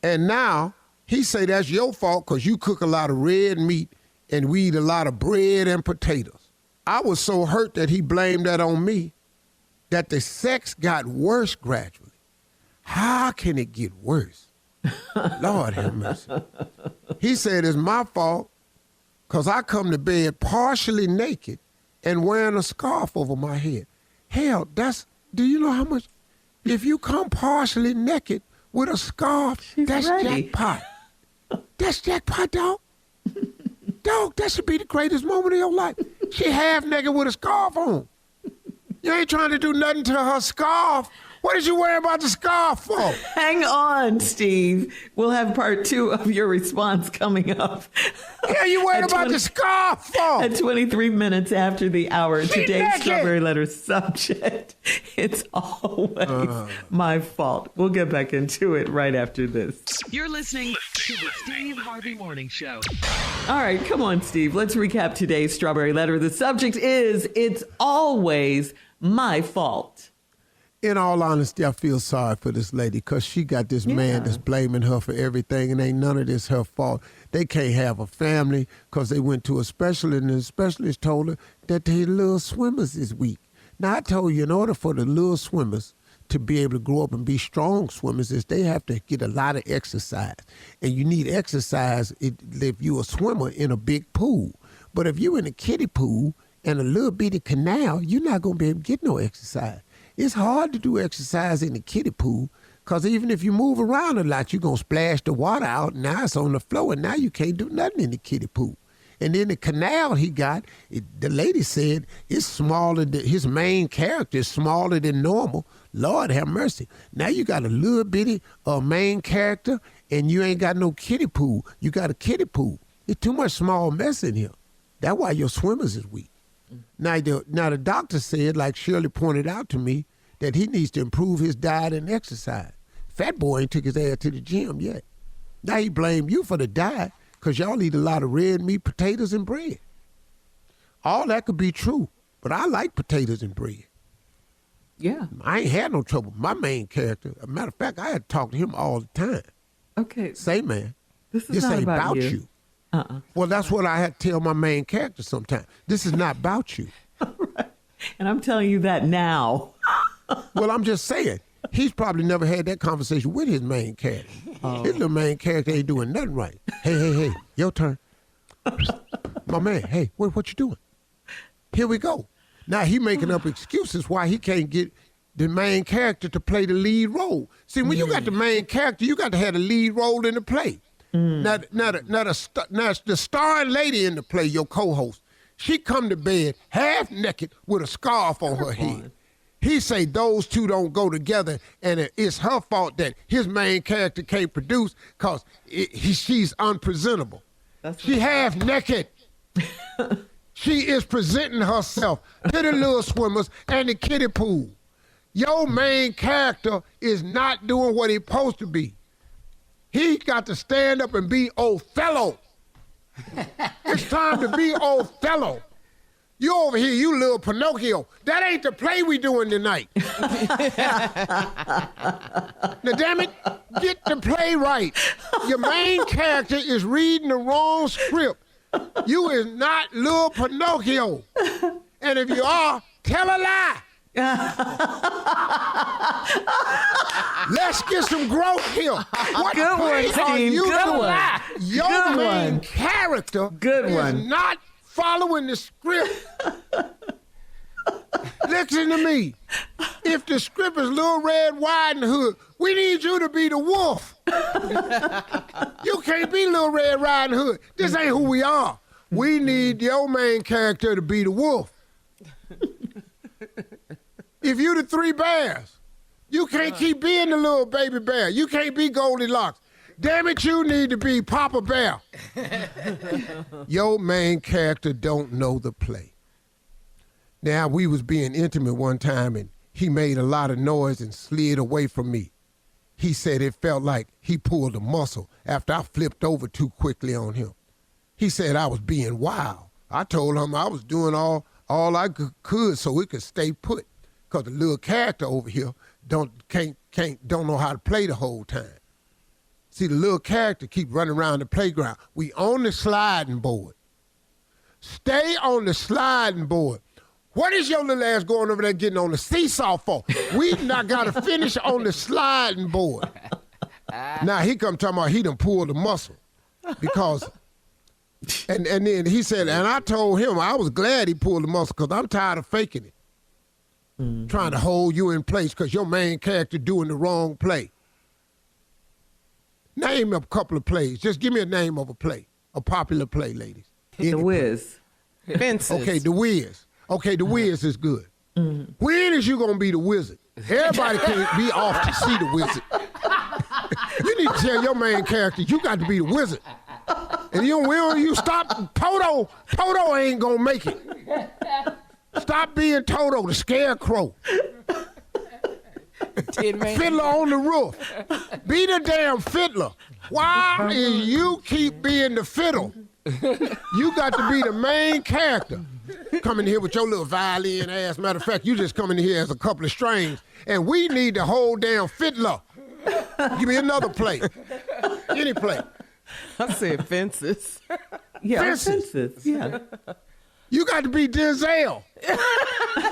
And now he say that's your fault because you cook a lot of red meat and we eat a lot of bread and potatoes. I was so hurt that he blamed that on me that the sex got worse gradually. How can it get worse? Lord have mercy. He said it's my fault because I come to bed partially naked and wearing a scarf over my head. Hell, do you know how much? If you come partially naked with a scarf, that's jackpot. That's jackpot, dog. Dog, that should be the greatest moment of your life. She half naked with a scarf on. You ain't trying to do nothing to her scarf. What did you worry about the scarf for? Hang on, Steve. We'll have part 2 of your response coming up. Yeah, you worried about the scarf for? At 23 minutes after the hour. Today's Strawberry Letter subject. It's always my fault. We'll get back into it right after this. You're listening to the Steve Harvey Morning Show. All right, come on, Steve. Let's recap today's Strawberry Letter. The subject is, it's always my fault. In all honesty, I feel sorry for this lady because she got this man that's blaming her for everything, and ain't none of this her fault. They can't have a family because they went to a specialist, and the specialist told her that their little swimmers is weak. Now, I told you, in order for the little swimmers to be able to grow up and be strong swimmers, is they have to get a lot of exercise. And you need exercise if you're a swimmer in a big pool. But if you're in a kiddie pool and a little bitty canal, you're not going to be able to get no exercise. It's hard to do exercise in the kiddie pool because even if you move around a lot, you're going to splash the water out. Now it's on the floor, and now you can't do nothing in the kiddie pool. And then the canal he got, the lady said, it's smaller. His main character is smaller than normal. Lord have mercy. Now you got a little bitty main character, and you ain't got no kiddie pool. You got a kiddie pool. It's too much small mess in here. That's why your swimmers is weak. Now the doctor said, like Shirley pointed out to me, that he needs to improve his diet and exercise. Fat boy ain't took his ass to the gym yet. Now he blamed you for the diet because y'all eat a lot of red meat, potatoes, and bread. All that could be true, but I like potatoes and bread. Yeah. I ain't had no trouble. My main character, as a matter of fact, I had to talk to him all the time. Okay. Say, man, this ain't about you. Well, that's what I had to tell my main character sometimes. This is not about you. Right. And I'm telling you that now. Well, I'm just saying, he's probably never had that conversation with his main character. His little main character ain't doing nothing right. Hey, your turn. My man, hey, what you doing? Here we go. Now he making up excuses why he can't get the main character to play the lead role. See, when you got the main character, you got to have the lead role in the play. Now the starring lady in the play, your co-host, she come to bed half naked with a scarf on her head. He say those two don't go together, and it's her fault that his main character can't produce because she's unpresentable. She half naked. She is presenting herself to the little swimmers and the kiddie pool. Your main character is not doing what he's supposed to be. He got to stand up and be Othello. It's time to be Othello. You over here, you little Pinocchio. That ain't the play we doing tonight. Now, damn it, get the play right. Your main character is reading the wrong script. You is not little Pinocchio. And if you are, tell a lie. Let's get some growth here. What Good one, Steve. Good one. Your main character is not following the script. Listen to me. If the script is Little Red Riding Hood, we need you to be the wolf. You can't be Little Red Riding Hood. This ain't who we are. We need your main character to be the wolf. If you the Three Bears, you can't keep being the little baby bear. You can't be Goldilocks. Damn it, you need to be Papa Bear. Your main character don't know the play. Now, we was being intimate one time, and he made a lot of noise and slid away from me. He said it felt like he pulled a muscle after I flipped over too quickly on him. He said I was being wild. I told him I was doing all I could so it could stay put. Because the little character over here don't know how to play the whole time. See, the little character keep running around the playground. We on the sliding board. stay on the sliding board. What is your little ass going over there getting on the seesaw for? We not got to finish on the sliding board. Now, he come talking about he done pulled the muscle because, and then he said, and I told him I was glad he pulled the muscle because I'm tired of faking it. Trying to hold you in place because your main character doing the wrong play. Name a couple of plays. Just give me a name of a play, a popular play, ladies. The Wiz. Fences. Okay, The Wiz. Okay, The Wiz is good. When is you gonna be the wizard? Everybody can't be off to see the wizard. You need to tell your main character you got to be the wizard. And you stop. Toto ain't gonna make it. Stop being Toto, the scarecrow. Fiddler on the roof. Be the damn fiddler. Why is you keep being the fiddle? You got to be the main character. Coming here with your little violin ass. Matter of fact, you just coming here as a couple of strings. And we need the whole damn fiddler. Give me another play. Any play. I said fences. Yeah, fences. Yeah. You got to be Denzel.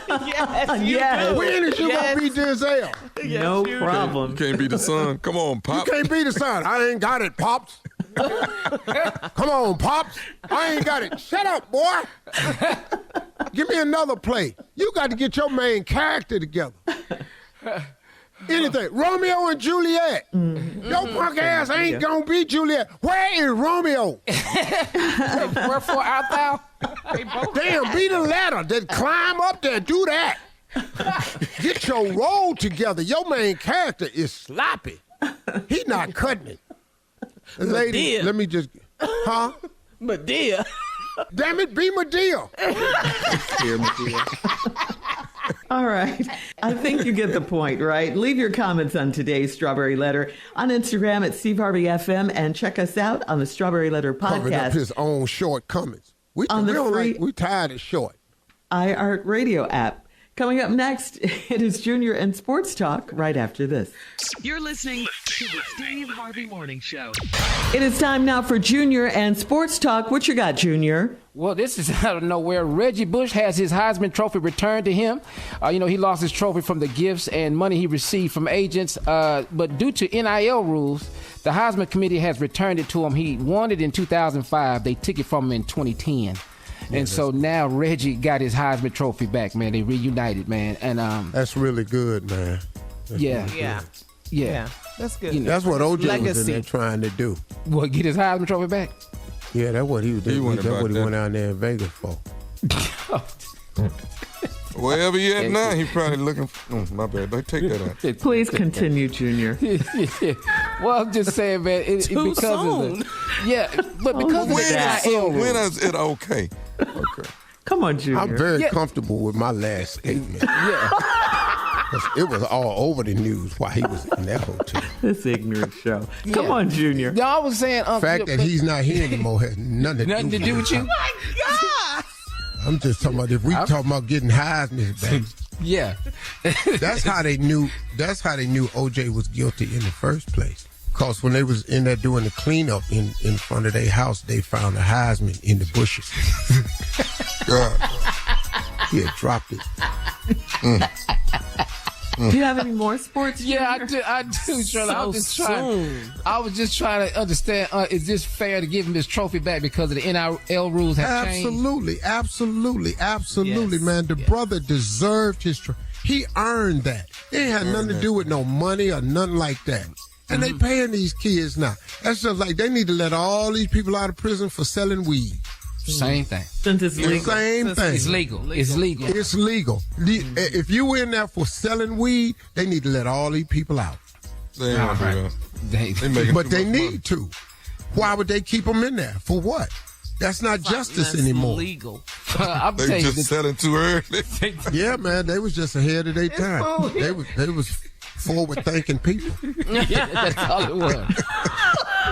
Yes. When is you gonna be Denzel? Yes, no problem. You can't be the son. Come on, Pop. You can't be the son. I ain't got it, Pops. Come on, Pops. I ain't got it. Shut up, boy. Give me another play. You got to get your main character together. Anything. Romeo and Juliet. Your punk ass ain't gonna be Juliet. Where is Romeo? Wherefore art thou? Damn, be the ladder. Then climb up there. Do that. Get your role together. Your main character is sloppy. He not cutting it. Lady, let me just... Huh? Medea. Damn it, be Medea. Dear Medea. All right. I think you get the point, right? Leave your comments on today's Strawberry Letter on Instagram at Steve Harvey FM and check us out on the Strawberry Letter podcast. Covering up his own shortcomings. We tired of short. iHeartRadio app. Coming up next, it is Junior and Sports Talk right after this. You're listening to the Steve Harvey Morning Show. It is time now for Junior and Sports Talk. What you got, Junior? Well, this is out of nowhere. Reggie Bush has his Heisman Trophy returned to him. He lost his trophy from the gifts and money he received from agents. But due to NIL rules, the Heisman Committee has returned it to him. He won it in 2005. They took it from him in 2010. And so now Reggie got his Heisman Trophy back, man. They reunited, man. And that's really good, man. Yeah. That's good. That's what OJ was in there trying to do. What, get his Heisman Trophy back? Yeah, that's what he was doing. That's what he went out there in Vegas for. Wherever he at now, he probably looking for... my bad. Take that out. Please continue, Junior. Well, I'm just saying, man. Too soon. But because of the when is it okay? Okay. Come on, Junior. I'm very comfortable with my last statement. It was all over the news while he was in that hotel. This ignorant show. Come on, Junior. No, I was saying... the fact that he's not here anymore has nothing to do with you. Oh, my God. I'm just talking about if we talking about getting Heisman back. Yeah. That's how they knew OJ was guilty in the first place. Because when they was in there doing the cleanup in front of their house, they found a Heisman in the bushes. God. He had dropped it. Do you have any more sports? Yeah, I do, Shirley. I was just trying to understand, is this fair to give him his trophy back because of the NIL rules have changed? Absolutely, Yes. man. The brother deserved his trophy. He earned that. It ain't had nothing to do with no money or nothing like that. And they paying these kids now. That's just like they need to let all these people out of prison for selling weed. Same thing. Since it's legal. Same thing. It's legal. It's legal. It's legal. If you were in there for selling weed, they need to let all these people out. They ain't gonna do that. But they need to. Why would they keep them in there? For what? That's not justice anymore. Legal. They just selling too early. Yeah, man, they was just ahead of their time. They was forward thinking people. Yeah, that's all it was.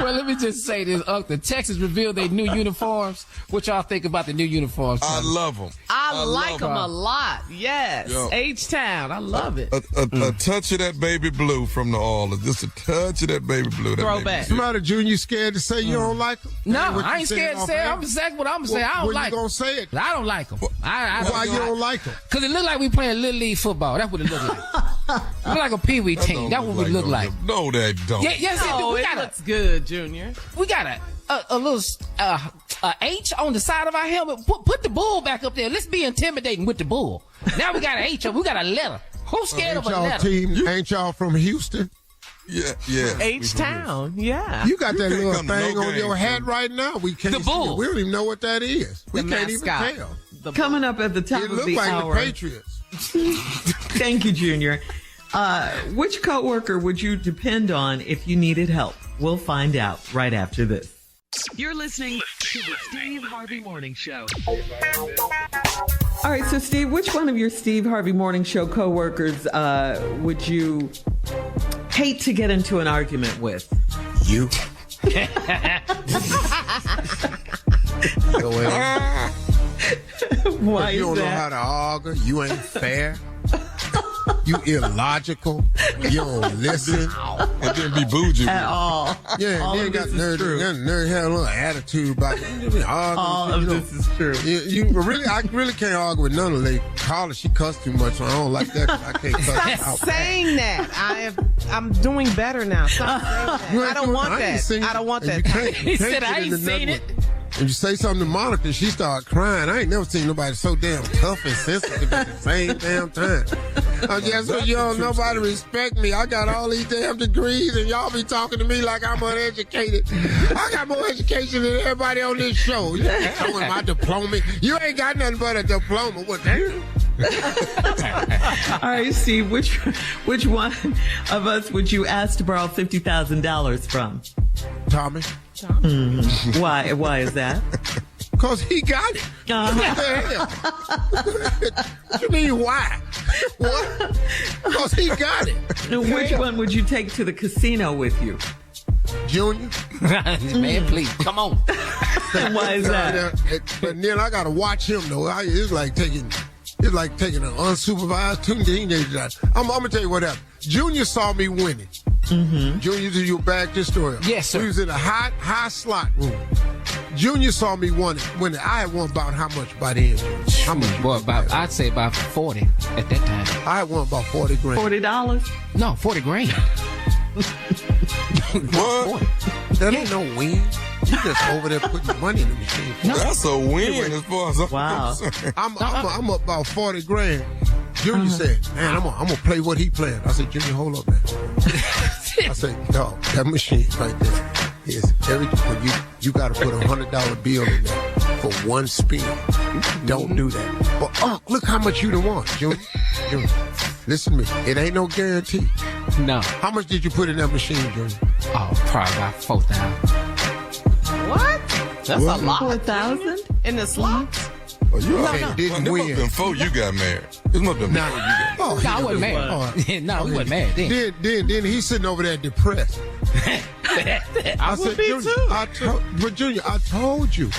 Well, let me just say this, the Texans revealed their new uniforms. What y'all think about the new uniforms? I love them. I like them a lot. Yes. H-Town. I love it. A touch of that baby blue from the Orleans. Just a touch of that baby blue. Throwback. Somebody, Junior, scared to say you don't like them? No, I ain't scared to say it. I'm exactly what I'm going to say. I don't like them. When you going to say it? I don't like them. Why you don't like them? Because it look like we playing Little League football. That's what it look like. It look like a peewee team. That's what we look like. No, that don't. Yes, it looks good, Junior. We got a little H on the side of our helmet. Put the bull back up there. Let's be intimidating with the bull. Now we got an H. We got a letter. Who's scared of a letter? Ain't y'all from Houston? Yeah. H-Town, yeah. You got that little thing on your hat right now. We can't the bull. We don't even know what that is. We can't mascot. even tell. Coming up at the top of the hour. It looks like the Patriots. Thank you, Junior. Which coworker would you depend on if you needed help? We'll find out right after this. You're listening to the Steve Harvey Morning Show. All right, so Steve, which one of your Steve Harvey Morning Show coworkers would you hate to get into an argument with? You. Why is you don't know how to argue. You ain't fair. You illogical. You don't listen. And then be bougie. At all. Yeah, all you ain't got nerve. Have a little attitude about it. All of this is true. I really can't argue with none of them. Carla, she cussed too much, so I don't like that. I can't cuss Stop out. saying that. I'm doing better now. Stop saying that. I don't want that. I don't want that. He said, I ain't seen it. And you say something to Monica, she start crying. I ain't never seen nobody so damn tough and sensitive at the same damn time. I guess so you don't nobody respect me. I got all these damn degrees and y'all be talking to me like I'm uneducated. I got more education than everybody on this show. I want my diploma. You ain't got nothing but a diploma. What the All right, Steve, which one of us would you ask to borrow $50,000 from? Tommy. Mm-hmm. Why is that? Because he got it. What you mean, why? What? Because he got it. Which one would you take to the casino with you? Junior. Man, please, come on. Why is that? But then I got to watch him, though. It's like taking an unsupervised teenager. I'm going to tell you what happened. Junior saw me winning. Mm-hmm. Junior, did you back this story up? Yes, sir. We was in a high slot room. Junior saw me winning. I had won about how much by the end? How much? Boy, I'd say about 40 at that time. I had won about 40 grand. $40? No, 40 grand. What? That ain't no win. You just over there putting money in the machine. No. That's a win as far as I'm concerned. I'm up about 40 grand. Junior said, man, I'm gonna play what he playing. I said, Junior, hold up, man. I said, dog, that machine right there is everything. You got to put $100 bill in there for one spin. Don't do that. But look how much you done won, Junior. Listen to me. It ain't no guarantee. No. How much did you put in that machine, Junior? Oh, probably about 4,000. What? That's a lot. 4,000 in the slots. Oh, you didn't win. It must have been before you got married. It must have been before you got married. No, I wasn't married. No, we wasn't married then. Then he's sitting over there depressed. I would be too. But Junior, I told you,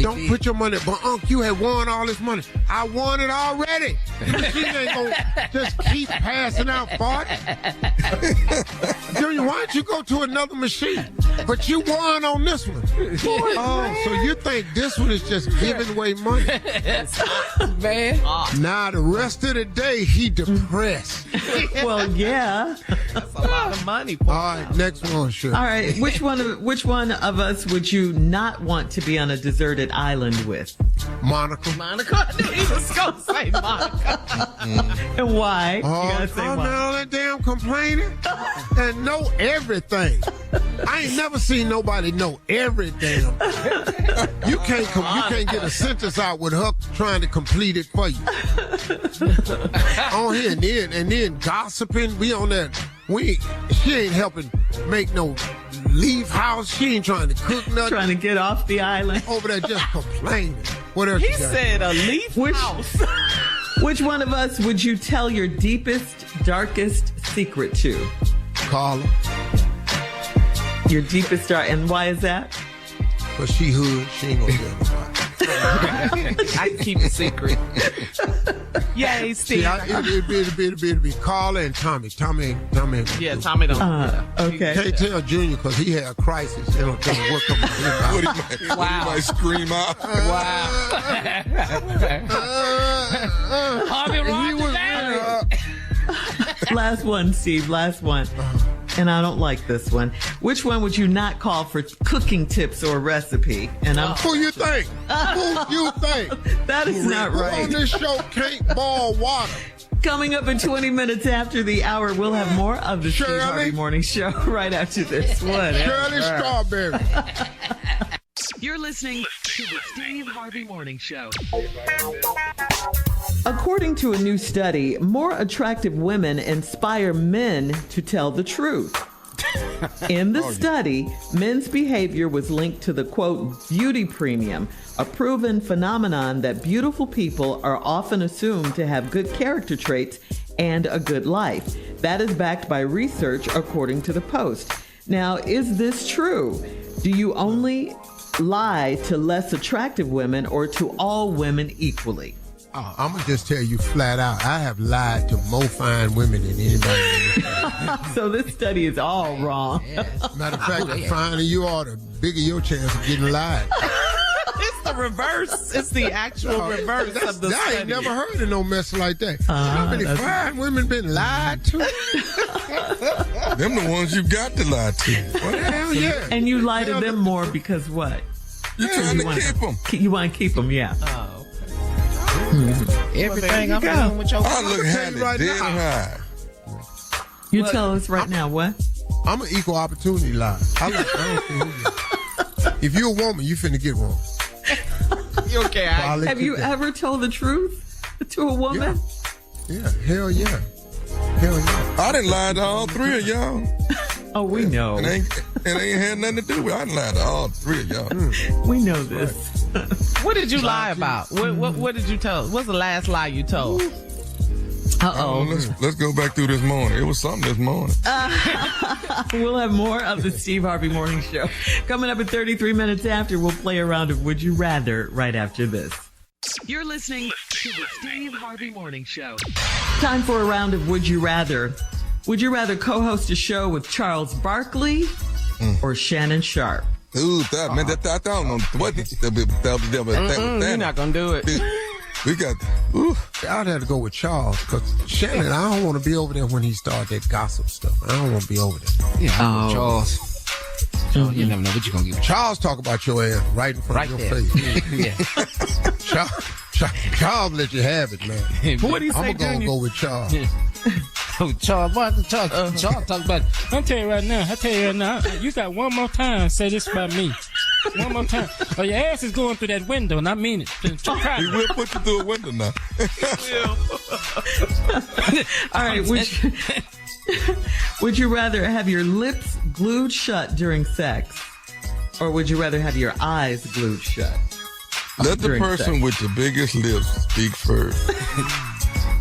don't put your money. But Unc, you had won all this money. I won it already. She ain't gonna just keep passing out 40. Junior, why don't you go to another machine? But you won on this one. Oh, so you think this one is just giving away money? Man. Now the rest of the day he depressed. Well, yeah. That's a lot of money. All right, next one, sure. All right, which one of us would you not want to be on a deserted island with? Monica. I knew he was going to say Monica. And why? I'm all that damn complaining and know everything. I ain't never seen nobody know everything. You can't get a sentence out with her trying to complete it for you. On here and then gossiping. We on that. She ain't helping make no leave house. She ain't trying to cook nothing. Trying to get off the island. Over there just complaining. What else? He said a leaf house. Which one of us would you tell your deepest, darkest secret to? Carla. Your deepest dark, and why is that? But she hood, she ain't gonna tell nobody. I can keep a secret. Yay, Steve. It'd be Carla and Tommy. Tommy. Yeah, Tommy don't. Okay. Can't tell Junior because he had a crisis. They don't tell him what come out. He might scream out. Wow. Harvey rocked the family. Last one, Steve. Last one. And I don't like this one. Which one would you not call for cooking tips or recipe? And I'm Who you think? Who you think? That is not Who right. on this show can't boil water? Coming up in 20 minutes after the hour, we'll have more of the Steve Harvey Morning Show right after this one. Shirley Strawberry. You're listening to the Steve Harvey Morning Show. According to a new study, more attractive women inspire men to tell the truth. In the study, men's behavior was linked to the, quote, beauty premium, a proven phenomenon that beautiful people are often assumed to have good character traits and a good life. That is backed by research, according to the Post. Now, is this true? Do you only lie to less attractive women or to all women equally? I'm going to just tell you flat out, I have lied to more fine women than anybody. So this study is all wrong. Matter of fact, the finer you are, the bigger your chance of getting lied. It's the reverse. It's the actual reverse of the I study. ain't never heard of no mess like that. How many fine women been lied to? Them the ones you got to lie to. Well, hell yeah. And you lie to them more because what? You're trying to keep them. You want to keep them, yeah. Everything I'm doing with your I look handy, right dead now. high. You tell us right now what? I'm an equal opportunity lie. I don't care who you are. If you're a woman, you finna get wrong. You okay? Have you ever told the truth to a woman? Yeah, hell yeah. Hell yeah. I didn't lie to all three of y'all. Oh, we know. It ain't had nothing to do with it. I didn't lie to all three of y'all. We know this. What did you lie about? What did you tell? What's the last lie you told? Let's go back through this morning. It was something this morning. We'll have more of the Steve Harvey Morning Show. Coming up at 33 minutes after, we'll play a round of Would You Rather right after this. You're listening to the Steve Harvey Morning Show. Time for a round of Would You Rather. Would you rather co-host a show with Charles Barkley or Shannon Sharp? Ooh, I don't know what You're not gonna do it. We got. I'd have to go with Charles because Shannon, I don't want to be over there when he started that gossip stuff. I don't want to be over there. Yeah, Charles. You never know what you're gonna get. Charles talk about your ass right in front of your face. Yeah. Charles let you have it, man. What do you say, I'm gonna go with Charles. Oh, Charles talk about. I'll tell you right now, you got one more time say this about me. One more time. Or your ass is going through that window, and I mean it. He will put you through a window now. All right, would you rather have your lips glued shut during sex, or would you rather have your eyes glued shut? Let the person with the biggest lips speak first.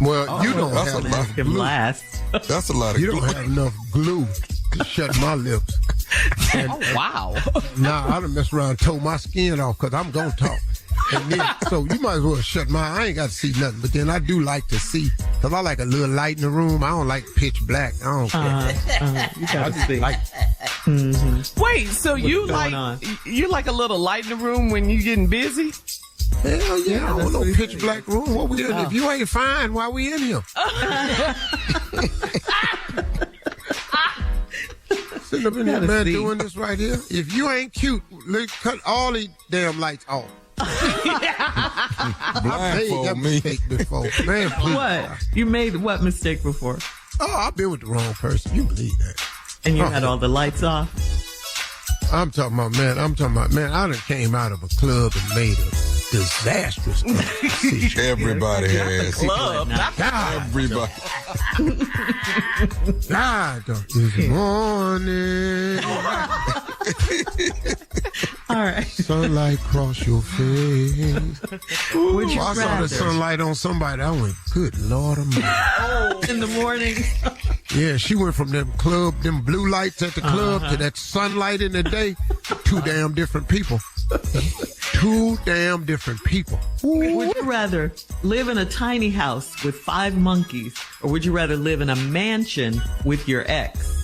Well, you don't that's have a lot enough of Him glue. last. That's a lot of You glue. don't have enough glue to shut my lips. And, Wow. nah, I done mess around and tore my skin off because I'm going to talk. And then, so you might as well shut I ain't got to see nothing. But then I do like to see because I like a little light in the room. I don't like pitch black. I don't care. You gotta see. Wait, so you like a little light in the room when you getting busy? Hell yeah, I don't want no pitch black room. What we in? If you ain't fine, why we in here? Sitting up in here, man, doing this right here. If you ain't cute, let's cut all these damn lights off. I made that mistake before. Man, please. What? You made what mistake before? Oh, I've been with the wrong person. You believe that. And you had all the lights off? I'm talking about, man, I done came out of a club and made a disastrous decision. Everybody has. Club. Everybody. God, this morning. All right. Sunlight cross your face. Would you I saw the rather? sunlight on somebody. I went, good Lord of mine. In the morning. Yeah, she went from them blue lights at the club to that sunlight in the day. Two damn different people. Two damn different people. Would you rather live in a tiny house with 5 monkeys, or would you rather live in a mansion with your ex?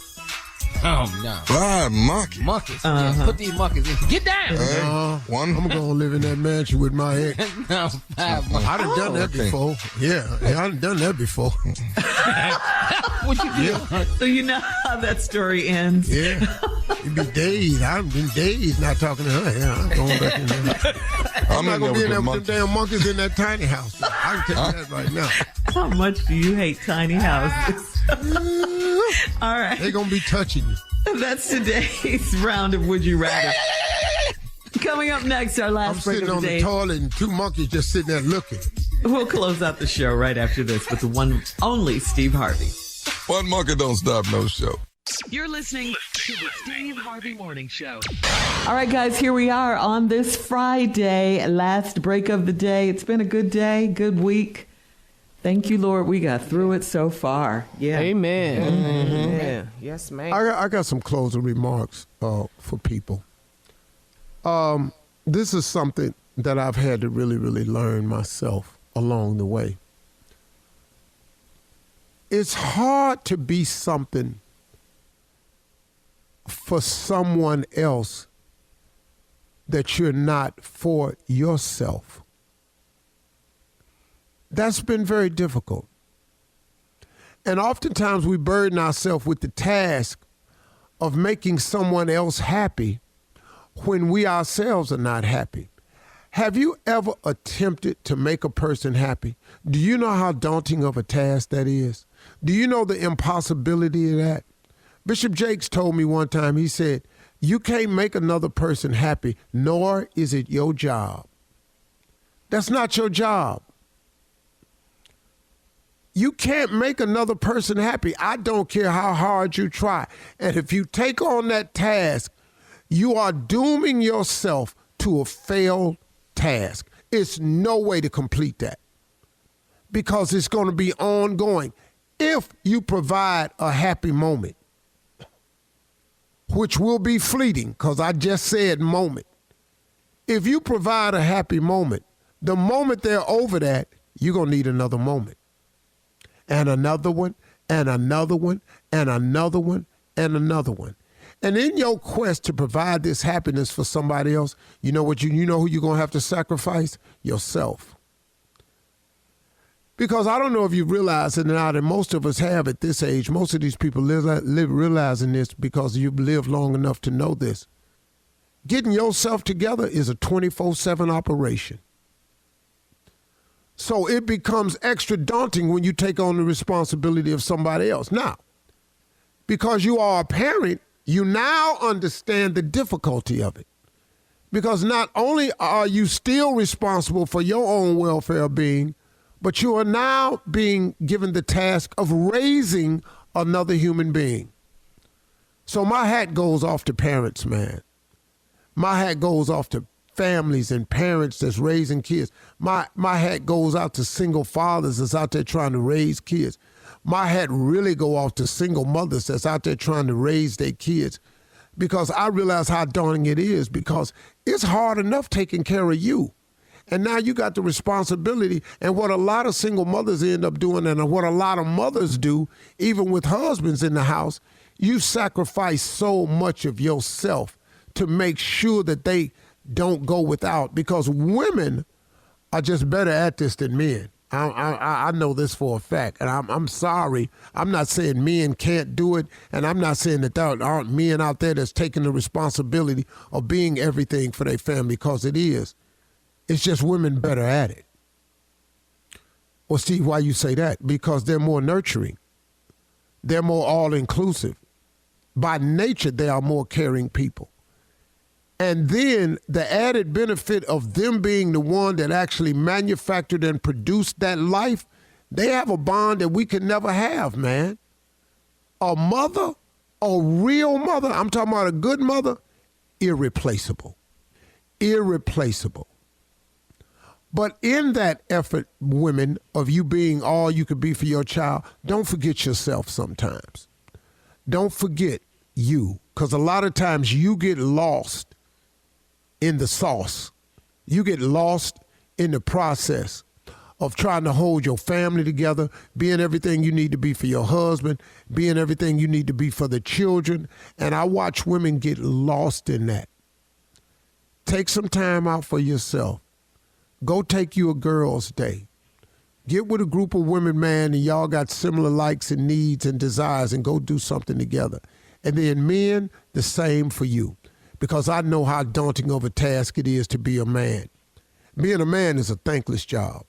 Oh, no. 5 monkeys. Monkeys. Yeah, put these monkeys in. Get down. I'm going to live in that mansion with my ex. No, 5 monkeys. I done done that before. Yeah, I done done that before. What you do? Yeah. So you know how that story ends. Yeah. It'd be days. I've been days not talking to her. Yeah, I'm going back in there. I'm not going to be in there with them damn monkeys in that tiny house. I can tell you that right now. How much do you hate tiny houses? All right. They're going to be touching you. That's today's round of Would You Rather. Coming up next, our last break of the day. I'm sitting on the toilet and 2 monkeys just sitting there looking. We'll close out the show right after this with the one only Steve Harvey. One monkey don't stop no show. You're listening to the Steve Harvey Morning Show. All right, guys, here we are on this Friday, last break of the day. It's been a good day, good week. Thank you, Lord. We got through it so far. Yeah. Amen. Mm-hmm. Amen. Yes, ma'am. I got some closing remarks for people. This is something that I've had to really, really learn myself along the way. It's hard to be something for someone else that you're not for yourself. That's been very difficult. And oftentimes we burden ourselves with the task of making someone else happy when we ourselves are not happy. Have you ever attempted to make a person happy? Do you know how daunting of a task that is? Do you know the impossibility of that? Bishop Jakes told me one time, he said, you can't make another person happy, nor is it your job. That's not your job. You can't make another person happy. I don't care how hard you try. And if you take on that task, you are dooming yourself to a failed task. It's no way to complete that because it's going to be ongoing. If you provide a happy moment, which will be fleeting because I just said moment. If you provide a happy moment, the moment they're over that, you're going to need another moment. And another one, and another one, and another one, and another one. And in your quest to provide this happiness for somebody else, you know what you know who you're going to have to sacrifice? Yourself. Because I don't know if you realize it now that most of us have at this age, most of these people live realizing this because you've lived long enough to know this. Getting yourself together is a 24/7 operation. So it becomes extra daunting when you take on the responsibility of somebody else. Now, because you are a parent, you now understand the difficulty of it. Because not only are you still responsible for your own welfare being, but you are now being given the task of raising another human being. So my hat goes off to parents, man. My hat goes off to families and parents that's raising kids. My hat goes out to single fathers that's out there trying to raise kids. My hat really go off to single mothers that's out there trying to raise their kids, because I realize how daunting it is, because it's hard enough taking care of you. And now you got the responsibility, and what a lot of single mothers end up doing, and what a lot of mothers do, even with husbands in the house, you sacrifice so much of yourself to make sure that they don't go without, because women are just better at this than men. I know this for a fact, and I'm sorry. I'm not saying men can't do it, and I'm not saying that there aren't men out there that's taking the responsibility of being everything for their family, because it is. It's just women better at it. Well, Steve, why you say that? Because they're more nurturing. They're more all-inclusive. By nature, they are more caring people. And then the added benefit of them being the one that actually manufactured and produced that life, they have a bond that we could never have, man. A mother, a real mother, I'm talking about a good mother, irreplaceable. Irreplaceable. But in that effort, women, of you being all you could be for your child, don't forget yourself sometimes. Don't forget you, because a lot of times you get lost in the sauce. You get lost in the process of trying to hold your family together, being everything you need to be for your husband, being everything you need to be for the children. And I watch women get lost in that. Take some time out for yourself. Go take you a girl's day. Get with a group of women, man, and y'all got similar likes and needs and desires, and go do something together. And then men, the same for you. Because I know how daunting of a task it is to be a man. Being a man is a thankless job.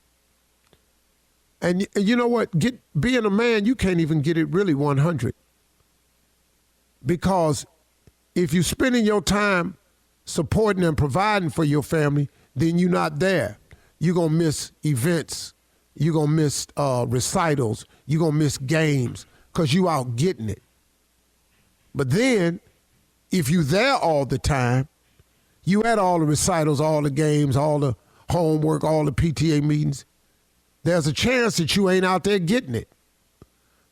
And you know what? Being a man, you can't even get it really 100. Because if you're spending your time supporting and providing for your family, then you're not there. You're going to miss events. You're going to miss recitals. You're going to miss games because you out getting it. But then, if you're there all the time, you at all the recitals, all the games, all the homework, all the PTA meetings, there's a chance that you ain't out there getting it.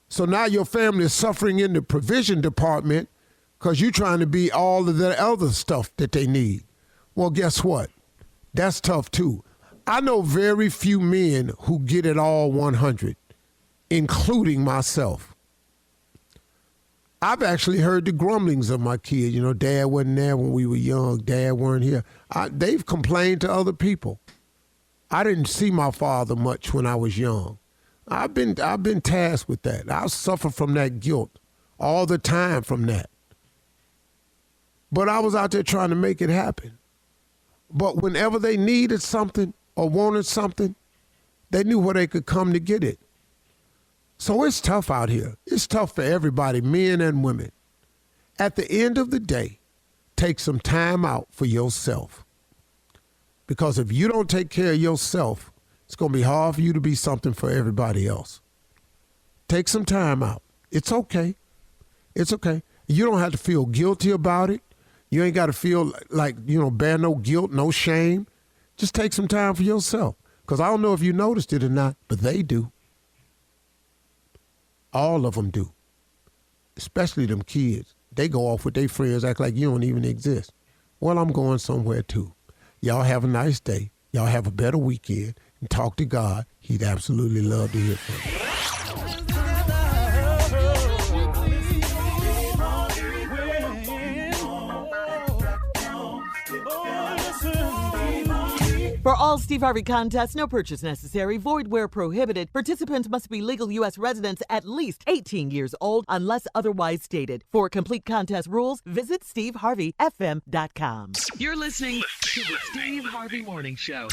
So now your family is suffering in the provision department because you're trying to be all of the other stuff that they need. Well, guess what? That's tough too. I know very few men who get it all 100, including myself. I've actually heard the grumblings of my kids. You know, Dad wasn't there when we were young. Dad weren't here. They've complained to other people. I didn't see my father much when I was young. I've been tasked with that. I suffer from that guilt all the time from that. But I was out there trying to make it happen. But whenever they needed something or wanted something, they knew where they could come to get it. So it's tough out here. It's tough for everybody, men and women. At the end of the day, take some time out for yourself. Because if you don't take care of yourself, it's going to be hard for you to be something for everybody else. Take some time out. It's okay. It's okay. You don't have to feel guilty about it. You ain't got to feel like, bear no guilt, no shame. Just take some time for yourself. Because I don't know if you noticed it or not, but they do. All of them do. Especially them kids. They go off with their friends, act like you don't even exist. Well, I'm going somewhere too. Y'all have a nice day. Y'all have a better weekend. And talk to God. He'd absolutely love to hear from you. For all Steve Harvey contests, no purchase necessary, void where prohibited. Participants must be legal U.S. residents at least 18 years old unless otherwise stated. For complete contest rules, visit SteveHarveyFM.com. You're listening to the Steve Harvey Morning Show.